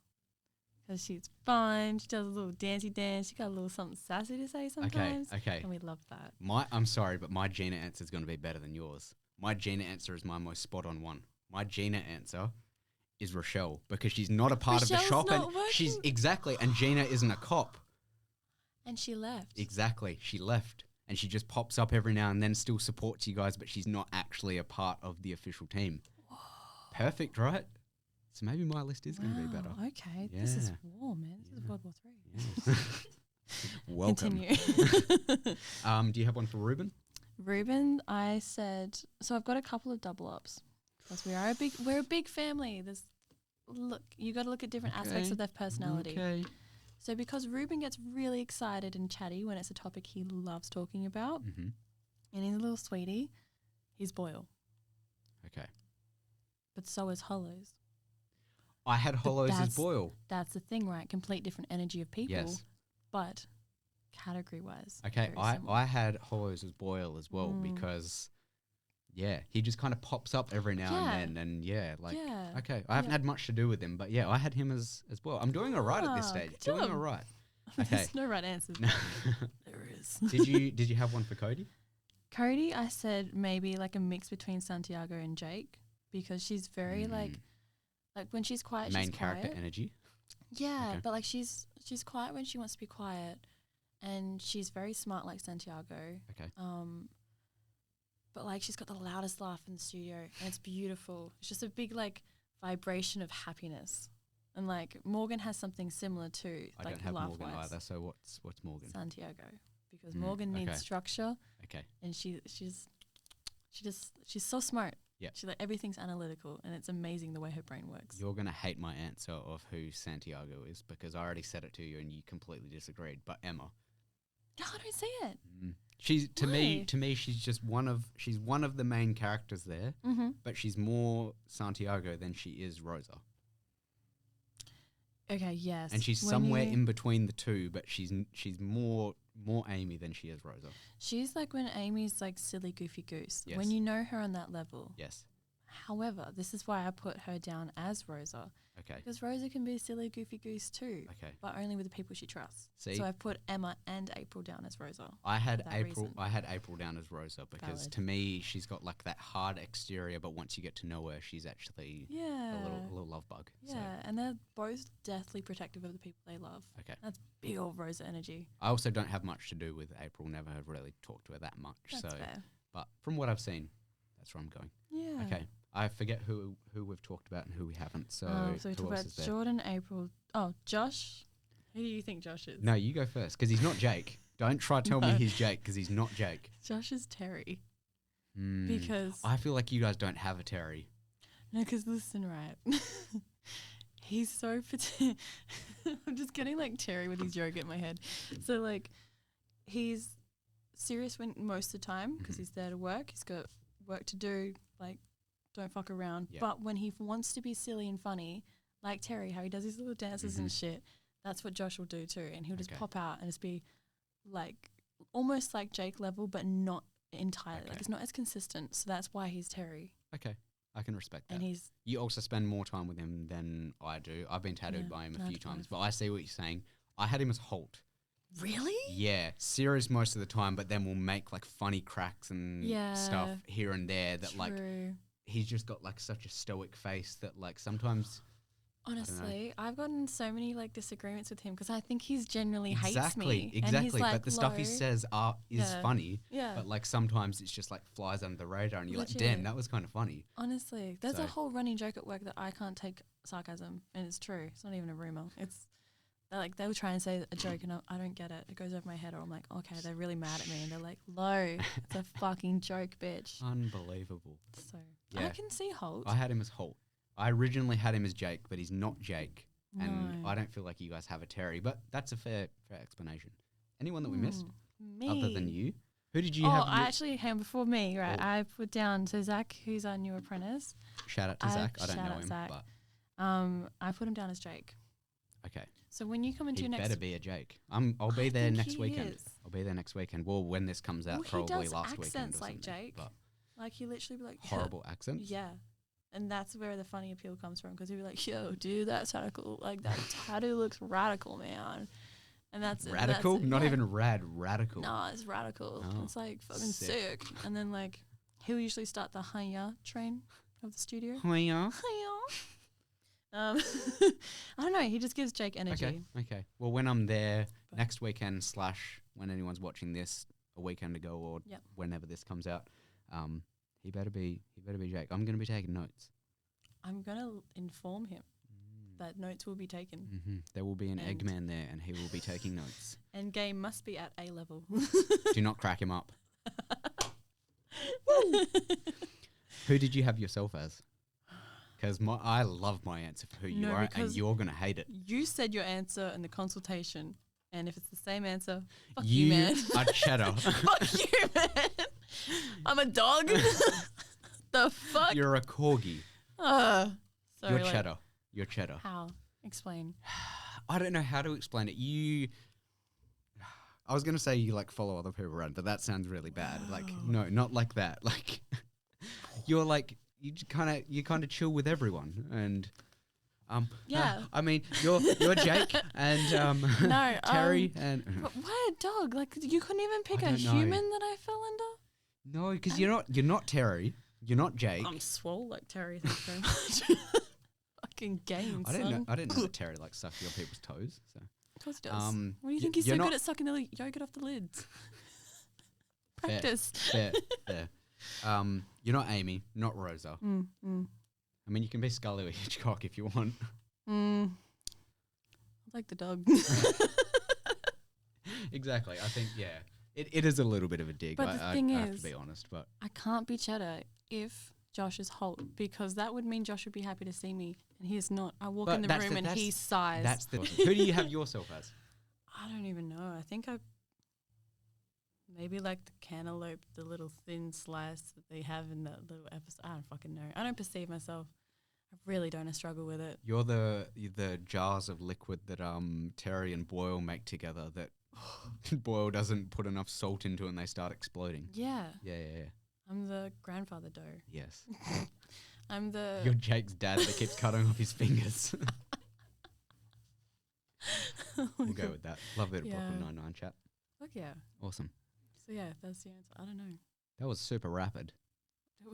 Because she's fun. She does a little dancey dance. She got a little something sassy to say sometimes. Okay. And we love that. I'm sorry, but my Gina answer is going to be better than yours. My Gina answer is my most spot on one. My Gina answer is Rochelle because she's not a part of the Rochelle's shop and not she's working. exactly and Gina isn't a cop. And she left. Exactly. She left and she just pops up every now and then, still supports you guys, but she's not actually a part of the official team. Whoa. Perfect, right? So maybe my list is going to be better. Okay. This is Yeah. war, man. This is World War III. Yes. Welcome. Continue. Do you have one for Ruben? Ruben, I said, so I've got a couple of double ups because we're a big family. You got to look at different aspects of their personality. Okay. So because Ruben gets really excited and chatty when it's a topic he loves talking about, Mm-hmm. and he's a little sweetie, he's Boyle. Okay. But so is Hollows. I had Hollows as that's- Boyle. That's the thing, right? Complete different energy of people. Yes. But category wise. Okay, I had Hollows as Boyle as well because, yeah, he just kind of pops up every now and then. And okay, I haven't had much to do with him, but yeah, I had him as well. I'm doing all right at this stage. good Doing job. all right. Okay. There's no right answers. No. There is. Did you have one for Cody? Cody, I said maybe like a mix between Santiago and Jake because she's very like when she's quiet, Main she's character quiet. energy. Yeah, Okay. but like she's quiet when she wants to be quiet, and she's very smart like Santiago. Okay. But like she's got the loudest laugh in the studio, and it's beautiful. It's just a big like vibration of happiness, and like Morgan has something similar too. I like don't have Morgan laugh-wise. either. So what's Morgan? Santiago, because Mm, Morgan okay. needs structure, Okay. and she's so smart. Yeah. She's like everything's analytical, and it's amazing the way her brain works. You're gonna hate my answer of who Santiago is because I already said it to you and you completely disagreed. But Emma. No, I don't see it. She's to Why? me she's just one of the main characters there, but she's more Santiago than she is Rosa. Okay, yes. And she's When somewhere you- in between the two, but she's more Amy than she is Rosa. She's like when Amy's like silly goofy goose. Yes. When you know her on that level. Yes. However, this is why I put her down as Rosa. Okay. Because Rosa can be silly goofy goose too. Okay. But only with the people she trusts. See? So I put Emma and April down as Rosa. I had that April. reason. I had April down as Rosa because Valid. to me she's got like that hard exterior, but once you get to know her, she's actually Yeah. a little love bug. Yeah, and they're both deathly protective of the people they love. So, okay. That's big old Rosa energy. I also don't have much to do with April. Never have really talked to her that much. That's so, fair. but from what I've seen, that's where I'm going. Yeah. Okay. I forget who we've talked about and who we haven't. So, So we who talk else about is there? Jordan, April. Oh, Josh. Who do you think Josh is? No, you go first because he's not Jake. Don't try to tell me No. he's Jake because he's not Jake. Josh is Terry. Mm. Because I feel like you guys don't have a Terry. no, because listen, right? He's so I'm just getting like Terry with his yoga in my head. So like, he's serious when most of the time because he's there to work. He's got work to do. Like, don't fuck around. Yeah. But when he wants to be silly and funny, like Terry, how he does his little dances and shit, that's what Josh will do too. And he'll just Okay. pop out and just be like almost like Jake level, but not entirely. Okay. Like it's not as consistent. So that's why he's Terry. Okay. I can respect that. And he's You also spend more time with him than I do. I've been tattooed by him a few times, but I see what you're saying. I had him as Holt. really? Yeah, serious most of the time, but then we'll make like funny cracks and stuff here and there that like he's just got like such a stoic face that like sometimes. Honestly, I've gotten so many like disagreements with him because I think he's genuinely hates Exactly, me. exactly. And he's like, but the stuff he says is funny. Yeah. But like sometimes it's just like flies under the radar, and you're like, Legit. damn, that was kind of funny. Honestly, there's So- a whole running joke at work that I can't take sarcasm, and it's true. It's not even a rumor. It's like they'll try and say a joke, and I don't get it. It goes over my head, or I'm like, okay, they're really mad at me, and they're like, "Lo, it's a fucking joke, bitch." Unbelievable. So Yeah. I can see Holt. I had him as Holt. I originally had him as Jake, but he's not Jake. And No. I don't feel like you guys have a Terry, but that's a fair explanation. Anyone that we missed Me. other than you? Who did you Oh, have? I actually, hang on, before me, right? Oh. I put down, so Zach, who's our new apprentice. Shout out to Zach. I don't shout know out him, Zach. but I put him down as Jake. okay. So when you come into He your next, better be a Jake. I'll be I there think next he weekend. is. I'll be there next weekend. Well, when this comes out, Well, he probably does last weekend accents or like something. Jake. But Like he literally be like horrible accents. Yeah, and that's where the funny appeal comes from because he'd be like, "Yo, dude, that's radical. Like that tattoo looks radical, man." And that's Radical? That's it. Not Yeah. even rad. Radical. Nah, it's radical. Oh, It's like fucking sick. sick. And then like he'll usually start the hiya train of the studio. Hiya. Hiya. I don't know. He just gives Jake energy. Okay. Okay. Well, when I'm there But- next weekend / when anyone's watching this a weekend ago or Yep. whenever this comes out, he better be Jake. I'm gonna be taking notes. I'm gonna inform him that notes will be taken, Mm-hmm. There will be an And- Eggman there, and he will be taking notes. and game must be at A level. Do not crack him up. Who did you have yourself as? Because I love my answer for who you No, are, and because you're gonna hate it. You said your answer in the consultation, and if it's the same answer, fuck you, You man. are cheddar. Fuck you, man. I'm a dog. The fuck? You're a corgi. Sorry, You're like, cheddar. You're cheddar. How? Explain. I don't know how to explain it. I was gonna say you like follow other people around, but that sounds really bad. Like no, not like that. Like you're like you kind of chill with everyone, and Yeah. I mean you're Jake and No, Terry and Why a dog? Like you couldn't even pick I a don't know. human that I fell under. no, because you're not Terry. You're not Jake. I'm swole like Terry. Thank you very much. Fucking game, I son. didn't know that Terry like sucked on people's toes. So Of course he does. What do you y- think he's you're so not- good at sucking the yogurt off the lids? Fair. Practice. fair. You're not Amy, not Rosa. I mean, you can be Scully or Hitchcock if you want. I like the dog. Exactly. I think it is a little bit of a dig. But the I thing have is- to be honest, but I can't be cheddar if Josh is Holt because that would mean Josh would be happy to see me and he is not. I walk But in the that's room the- and that's- he sighs. that's the. Who do you have yourself as? I don't even know. I think I maybe like the cantaloupe, the little thin slice that they have in the little episode. I don't fucking know. I don't perceive myself. I really don't. I struggle with it. You're the jars of liquid that Terry and Boyle make together that Boyle doesn't put enough salt into and they start exploding. Yeah. Yeah. I'm the grandfather dough. Yes. I'm the You're Jake's dad that keeps cutting off his fingers. We'll go with that. Love that Yeah. Brooklyn Nine-Nine chat. Fuck yeah. Awesome. So yeah, that's the answer. I don't know. That was super rapid.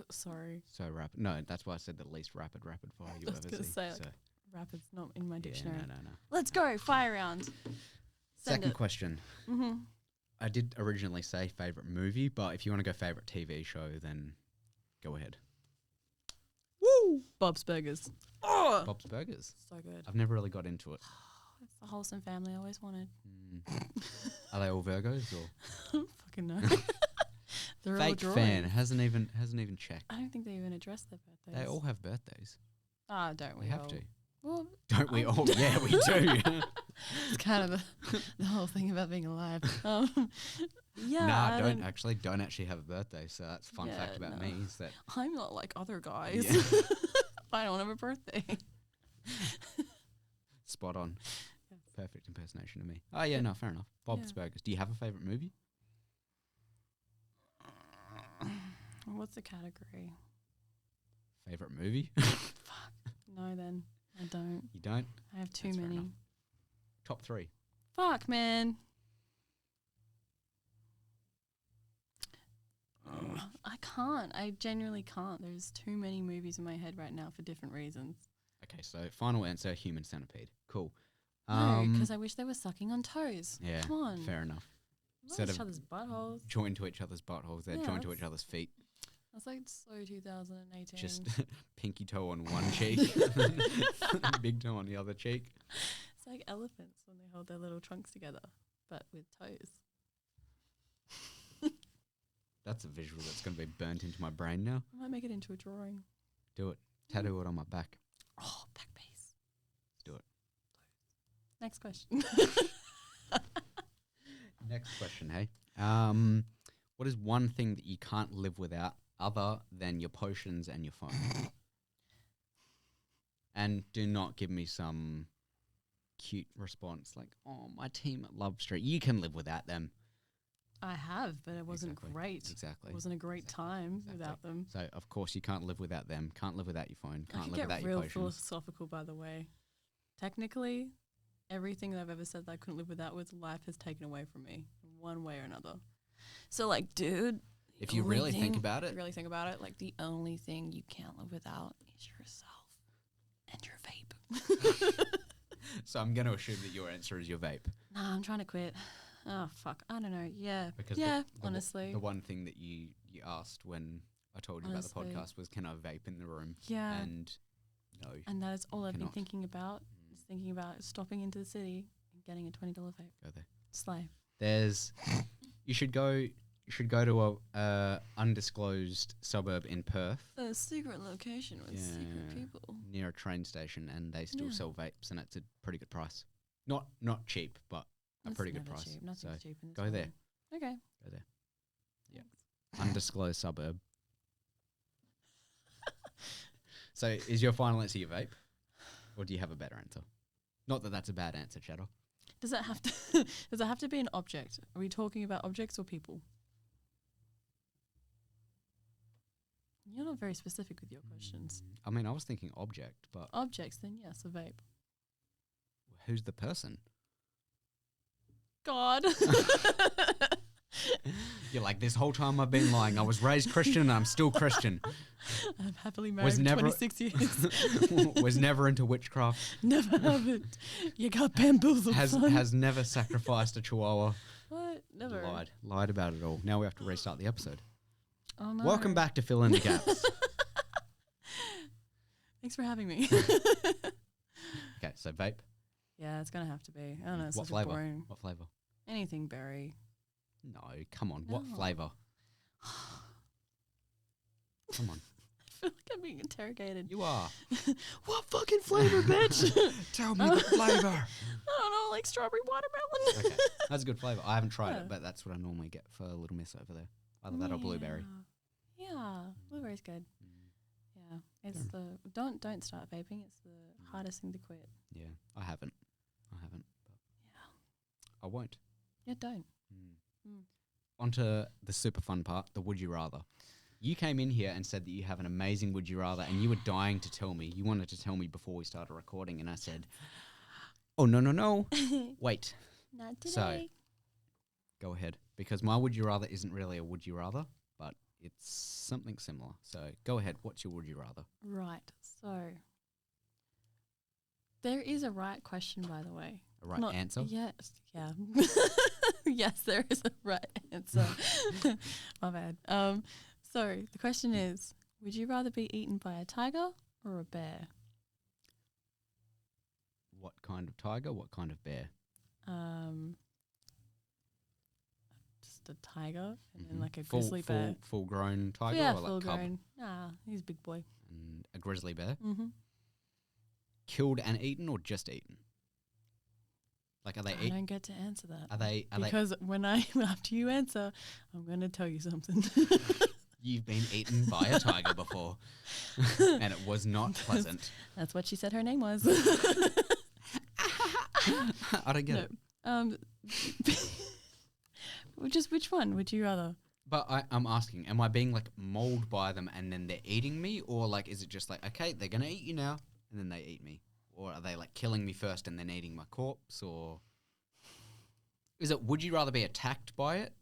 Sorry. So rapid. No, that's why I said the least rapid fire you I was ever gonna see. say, like, so, Rapid's not in my yeah, dictionary. no. Let's go. Fire round. Second question. Mm-hmm. I did originally say favorite movie, but if you want to go favorite TV show, then go ahead. Woo! Bob's Burgers. Oh, Bob's Burgers. so good. I've never really got into it. It's the wholesome family I always wanted. Are they all Virgos or Fucking no. They're all fake drawing. fan hasn't even checked? I don't think they even address their birthdays. They all have birthdays. Ah, don't we? We have all? to. Well, Don't we all? Yeah, we do. it's kind of the whole thing about being alive. Yeah. Nah, I don't actually have a birthday. So that's a fun fact Yeah, about no. me is that I'm not like other guys. Yeah. I don't have a birthday. spot on. Yes. Perfect impersonation of me. Oh yeah, no, fair enough. Bob's Burgers. Do you have a favorite movie? What's the category? Favorite movie? No, then I don't. You don't? I have too That's fair many. enough. Top 3. Fuck, man. I can't. I genuinely can't. There's too many movies in my head right now for different reasons. Okay, so final answer, Human Centipede. Cool. No, because I wish they were sucking on toes. Yeah, Come on. fair enough. Not Instead each of other's buttholes. joined to each other's buttholes, they're Yeah, joined to that's- each other's feet. That's like so 2018. Just pinky toe on one cheek, big toe on the other cheek. It's like elephants when they hold their little trunks together, but with toes. That's a visual that's going to be burnt into my brain now. I might make it into a drawing. Do it. Tattoo it on my back. Oh, back base. Let's do it. Next question. Next question, hey. What is one thing that you can't live without other than your potions and your phone? And do not give me some cute response like, oh, my team at Love Street. You can live without them. I have, but it wasn't Exactly. great. Exactly. It wasn't a great time Exactly. without them. So, of course, you can't live without them. Can't live without your phone. I Can't could live get without your real potions. philosophical, by the way. Technically, everything that I've ever said that I couldn't live without with life has taken away from me in one way or another. So, like, dude, If you really think about it. really think about it, like, the only thing you can't live without is yourself and your vape. So I'm going to assume that your answer is your vape. Nah, I'm trying to quit. Oh, fuck. I don't know. Yeah. Because yeah, the honestly. The one thing that you asked when I told you about the Honestly. podcast was, can I vape in the room? Yeah. And no. And that is all I've been cannot. thinking about. Is thinking about stopping into the city and getting a $20 vape. Go there. Slay. There's, you should go to a undisclosed suburb in Perth A secret location with secret Yeah. people. near a train station, and they still Yeah. sell vapes, and it's a pretty good price. Not cheap, but a It's pretty good never price. cheap. Nothing's So cheap in this go there. world. Okay. Go there. Yeah. Thanks. Undisclosed suburb. So is your final answer your vape, or do you have a better answer? Not that that's a bad answer, Shadow. Does it have to? Does it have to be an object? Are we talking about objects or people? You're not very specific with your questions. I mean, I was thinking object, but Objects, then yes, a vape. who's the person? God. You're like, this whole time I've been lying. I was raised Christian and I'm still Christian. I'm happily Was married for never- 26 years. Was never into witchcraft. Never haven't. You got bamboozled. son. Has never sacrificed a chihuahua. What? Never. Lied about it all. Now we have to restart the episode. Oh no. Welcome back to Fill in the Gaps. Thanks for having me. Okay, so vape. Yeah, it's gonna have to be. I don't know. It's What such a flavour? boring. What flavour? Anything berry. No, come on. What No. flavour? Come on. I feel like I'm being interrogated. You are. What fucking flavor, bitch? Tell me the flavour. I don't know, like strawberry watermelon. Okay, that's a good flavour. I haven't tried Yeah. it, but that's what I normally get for Little Miss over there. Either that or blueberry. Yeah, blueberry's good. Yeah, it's Fair the don't start vaping. It's the hardest thing to quit. Yeah, I haven't. But Yeah, I won't. yeah, don't. Mm. Onto the super fun part, the would you rather. You came in here and said that you have an amazing would you rather, and you were dying to tell me. You wanted to tell me before we started recording, and I said, oh, no. Wait, Not So- today. go ahead. Because my would you rather isn't really a would you rather, but it's something similar. So go ahead. What's your would you rather? Right. So there is a right question, by the way. A right Not- answer? Yes. Yeah. Yes, there is a right answer. My bad. So the question is, would you rather be eaten by a tiger or a bear? What kind of tiger? What kind of bear? Just a tiger and then Mhm. like a grizzly bear. Full grown tiger Yeah, or like full cub? grown. Nah, he's a big boy. And a grizzly bear? Mm-hmm. Killed and eaten or just eaten? Like are they I don't get to answer that. Are they Because when after you answer, I'm going to tell you something. you've been eaten by a tiger before and it was not pleasant. That's what she said her name was. I don't get No. it. Just which one would you rather? But I'm asking, am I being like mauled by them and then they're eating me, or like is it just like, okay, they're gonna eat you now and then they eat me, or are they like killing me first and then eating my corpse, or is it would you rather be attacked by it,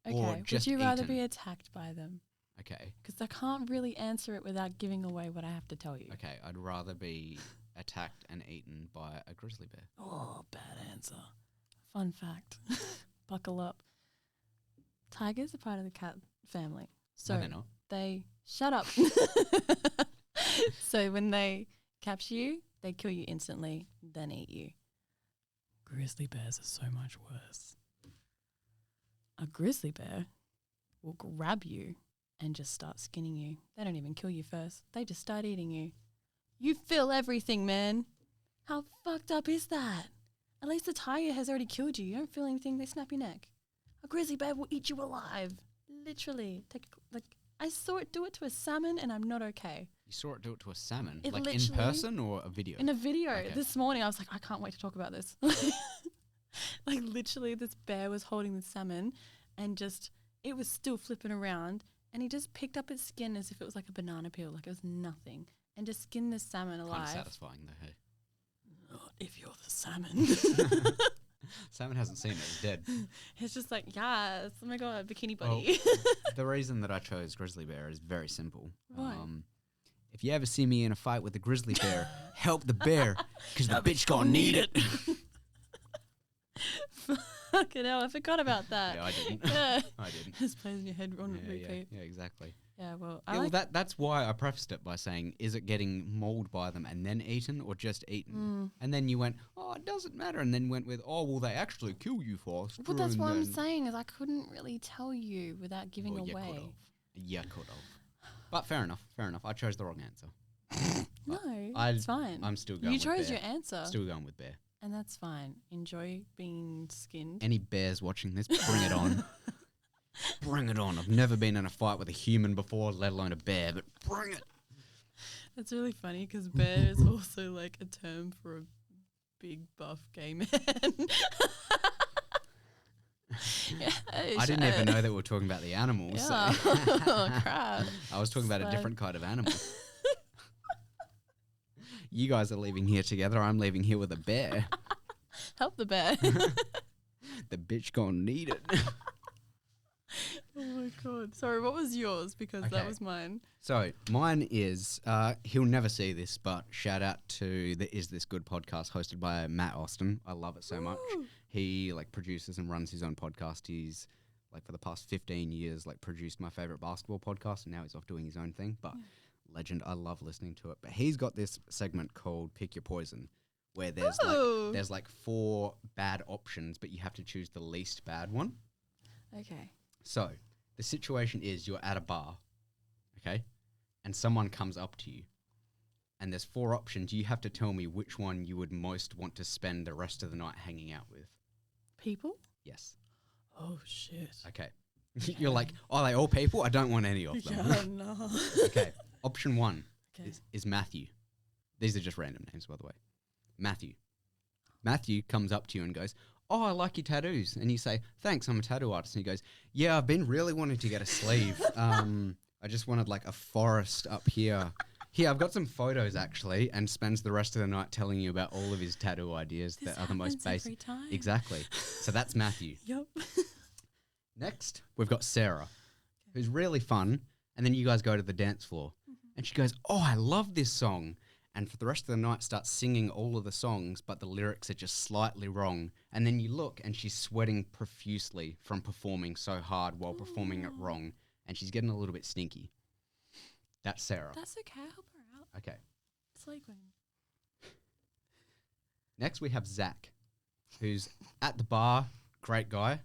or Okay. Would just you rather eaten? be attacked by them? Okay, Because I can't really answer it without giving away what I have to tell you. okay, I'd rather be attacked and eaten by a grizzly bear. Oh, bad answer. Fun fact. Buckle up. Tigers are part of the cat family. So No, they're not. they shut up. So when they capture you, they kill you instantly, then eat you. Grizzly bears are so much worse. A grizzly bear will grab you and just start skinning you. They don't even kill you first. They just start eating you. You feel everything, man. How fucked up is that? At least the tiger has already killed you. You don't feel anything. They snap your neck. A grizzly bear will eat you alive. Literally. I saw it do it to a salmon and I'm not okay. You saw it do it to a salmon, It like in literally- person or a video? In a video Okay. this morning, I was like, I can't wait to talk about this. Like literally this bear was holding the salmon and just, it was still flipping around and he just picked up its skin as if it was like a banana peel, like it was nothing, and just skinned the salmon Kind alive. of satisfying though. Hey, Not if you're the salmon. salmon hasn't seen it; it's dead. It's just like, yes, oh my god, bikini Well, buddy. The reason that I chose grizzly bear is very simple. Why? If you ever see me in a fight with a grizzly bear, help the bear, because the bitch gonna need it. Fucking hell, I forgot about that. Yeah, I didn't. Yeah. I didn't. Just plays in your head on Yeah, repeat. yeah, exactly. Yeah, well, Yeah, I well, like that's why I prefaced it by saying, is it getting mauled by them and then eaten, or just eaten? And then you went, oh, it doesn't matter, and then went with, oh, well, they actually kill you faster. Well, that's and what I'm then- saying is I couldn't really tell you without giving Well, you away. could've. You could have. But fair enough, fair enough. I chose the wrong answer. No, I- it's fine. I'm still going You with chose bear. your answer, Still going with bear. and that's fine. Enjoy being skinned. Any bears watching this, bring it on. Bring it on. I've never been in a fight with a human before, let alone a bear, but bring it. That's really funny because bear is also like a term for a big buff gay man. Yeah, I didn't even know that we were talking about the animals. so- Yeah. Oh, crap. I was talking about a So- different kind of animal. You guys are leaving here together. I'm leaving here with a bear. Help the bear. The bitch gonna need it. Oh my god. Sorry, what was yours? Because that Okay. was mine. So mine is, he'll never see this, but shout out to the Is This Good podcast hosted by Matt Austin. I love it so much. Woo. He like produces and runs his own podcast. He's like for the past 15 years like produced my favorite basketball podcast, and now he's off doing his own thing. But legend, I love listening to it. But he's got this segment called Pick Your Poison, where Ooh. there's like 4 bad options, but you have to choose the least bad one. Okay. So the situation is you're at a bar, okay, and someone comes up to you, and there's 4 options. You have to tell me which one you would most want to spend the rest of the night hanging out with. People? Yes. Oh, shit. Okay. You're like, are they all people? I don't want any of them. Yeah, no. Okay. Option 1 Okay. is Matthew. These are just random names, by the way. Matthew. Matthew comes up to you and goes, oh, I like your tattoos. And you say, thanks, I'm a tattoo artist. And he goes, yeah, I've been really wanting to get a sleeve. I just wanted like a forest up here. Here, I've got some photos actually, and spends the rest of the night telling you about all of his tattoo ideas This that are the most happens basic. every time. Exactly. So that's Matthew. Yep. Next, we've got Sarah, who's really fun. And then you guys go to the dance floor. And she goes, oh, I love this song. And for the rest of the night starts singing all of the songs, but the lyrics are just slightly wrong. And then you look and she's sweating profusely from performing so hard while performing it wrong. And she's getting a little bit stinky. That's Sarah. That's okay. I'll help her out. Okay. It's like when. Next we have Zach, who's at the bar, great guy,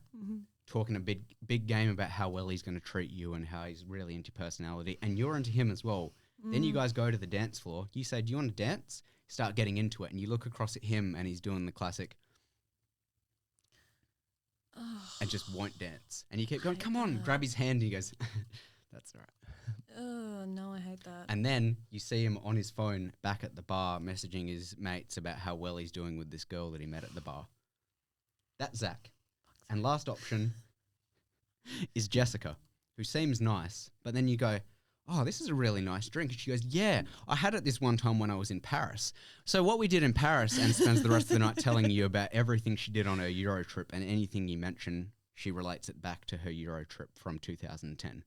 talking a big game about how well he's going to treat you and how he's really into personality. And you're into him as well. Then you guys go to the dance floor. You say, do you want to dance? Start getting into it. And you look across at him and he's doing the classic and just won't dance. And you keep going, come on, grab his hand. And he goes, that's all right. Oh, no, I hate that. And then you see him on his phone back at the bar messaging his mates about how well he's doing with this girl that he met at the bar. That's Zach. And last option is Jessica. who seems nice, but then you go, oh, this is a really nice drink. And she goes, yeah, I had it this one time when I was in Paris. So what we did in Paris, and spends the rest of the night telling you about everything she did on her Euro trip, and anything you mention, she relates it back to her Euro trip from 2010.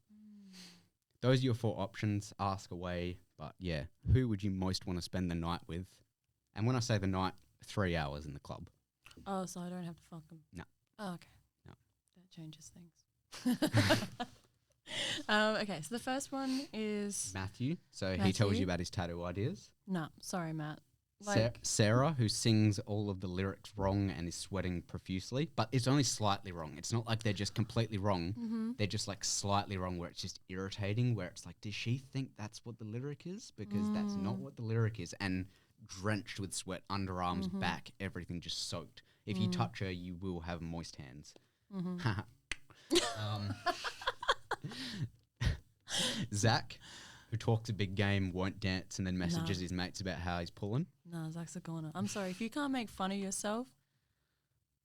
Those are your 4 options. Ask away. But yeah, who would you most want to spend the night with? And when I say the night, 3 hours in the club. Oh, so I don't have to fuck them? No. Oh, okay. No. That changes things. Okay, so the first one is... Matthew. So he tells Matthew? you about his tattoo ideas. No, sorry, Matt. Sarah, who sings all of the lyrics wrong and is sweating profusely, but it's only slightly wrong. It's not like they're just completely wrong. Mm-hmm. They're just like slightly wrong where it's just irritating, where it's like, does she think that's what the lyric is? Because that's not what the lyric is. And drenched with sweat, underarms, back, everything just soaked. If you touch her, you will have moist hands. Zach, who talks a big game, won't dance, and then messages his mates about how he's pulling. No, Zach's a goner. I'm sorry. If you can't make fun of yourself,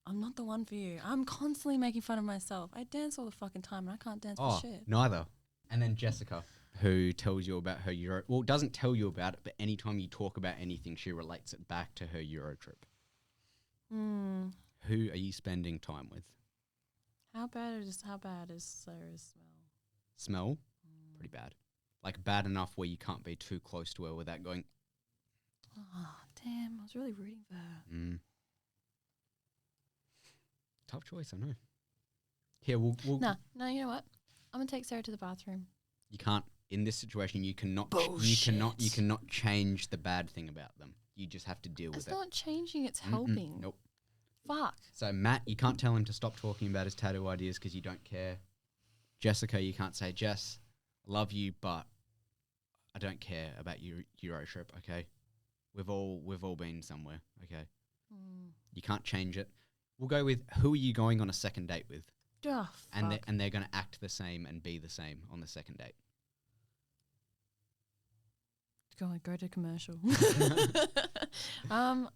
I'm not the one for you. I'm constantly making fun of myself. I dance all the fucking time and I can't dance for shit. Neither. And then Jessica, who tells you about her Euro... Well, doesn't tell you about it, but anytime you talk about anything, she relates it back to her Euro trip. Who are you spending time with? How bad is Sarah's smell? Smell? Pretty bad. Like bad enough where you can't be too close to her without going... Oh, damn. I was really rooting for her. Tough choice, I know. Here, we'll No, you know what? I'm going to take Sarah to the bathroom. You can't... In this situation, you cannot... Bullshit. You cannot change the bad thing about them. You just have to deal with it. It's not changing, it's helping. Nope. Fuck. So, Matt, you can't tell him to stop talking about his tattoo ideas because you don't care. Jessica, you can't say, Jess, I love you, but I don't care about your Euro trip, okay? We've all been somewhere, okay? You can't change it. We'll go with, who are you going on a second date with? Oh, fuck. And they're going to act the same and be the same on the second date. Go to commercial. I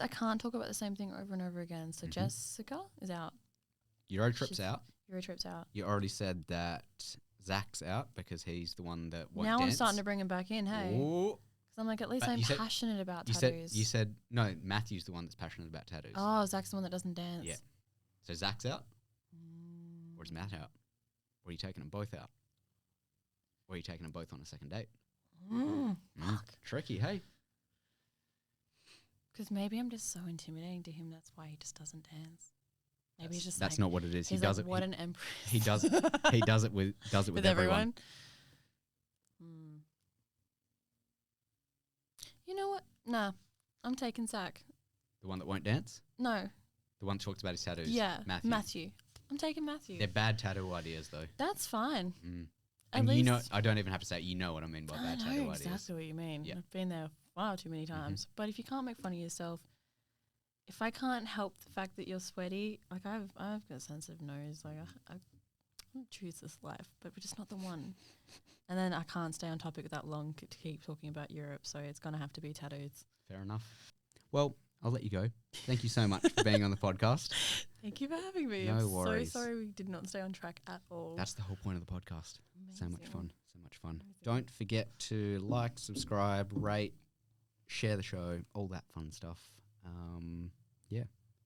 can't talk about the same thing over and over again. So Jessica is out. Euro trip's out. Euro trip's out. You already said that Zach's out because he's the one that won't now dance. I'm starting to bring him back in, hey. Ooh. Because I'm like, at least But I'm passionate about You tattoos. said, no, Matthew's the one that's passionate about tattoos. Oh, Zach's the one that doesn't dance. Yeah. So Zach's out? Or is Matt out? Or are you taking them both out? Or are you taking them both on a second date? Fuck. Tricky, hey? Because maybe I'm just so intimidating to him, that's why he just doesn't dance. Maybe he's just that's like, not what it is. He he's does like, it. what an empress. He does it. He does it with everyone. You know what? Nah, I'm taking Zach. The one that won't dance? No. The one that talks about his tattoos? Yeah, Matthew. I'm taking Matthew. They're bad tattoo ideas, though. That's fine. And you know, I don't even have to say it. You know what I mean by bad tattoo I know ideas. exactly what you mean. Yeah. I've been there far too many times. But if you can't make fun of yourself, if I can't help the fact that you're sweaty, like I've got a sensitive nose. Like I choose this life, but we're just not the one. And then I can't stay on topic that long to keep talking about Europe, so it's gonna have to be tattoos. Fair enough. Well, I'll let you go. Thank you so much for being on the podcast. Thank you for having me. No I'm worries. so sorry we did not stay on track at all. That's the whole point of the podcast. So much Amazing. fun. So much fun. Don't forget to like, subscribe, rate, share the show, all that fun stuff. Yeah.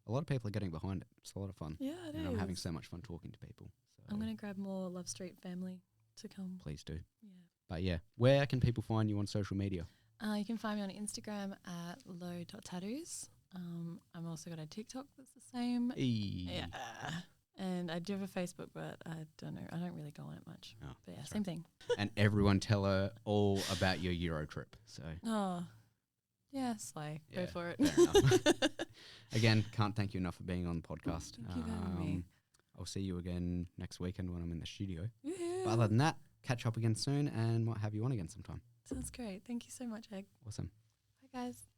A lot of people are getting behind it. It's a lot of fun. Yeah, it and is. I'm having so much fun talking to people. So I'm going to grab more Love Street family to come. please do. Yeah. But yeah, where can people find you on social media? You can find me on Instagram at low.tattoos. I'm also got a TikTok that's the same. Yeah. And I do have a Facebook, but I don't know. I don't really go on it much. Oh, but yeah, same thing. And everyone tell her all about your Euro trip. So Oh, yeah, slay. Go Yeah, for it. fair enough. Again, can't thank you enough for being on the podcast. Thank you for having me. I'll see you again next weekend when I'm in the studio. Yeah. But other than that, catch up again soon and might have you on again sometime. Sounds great. Thank you so much, Egg. Awesome. Bye, guys.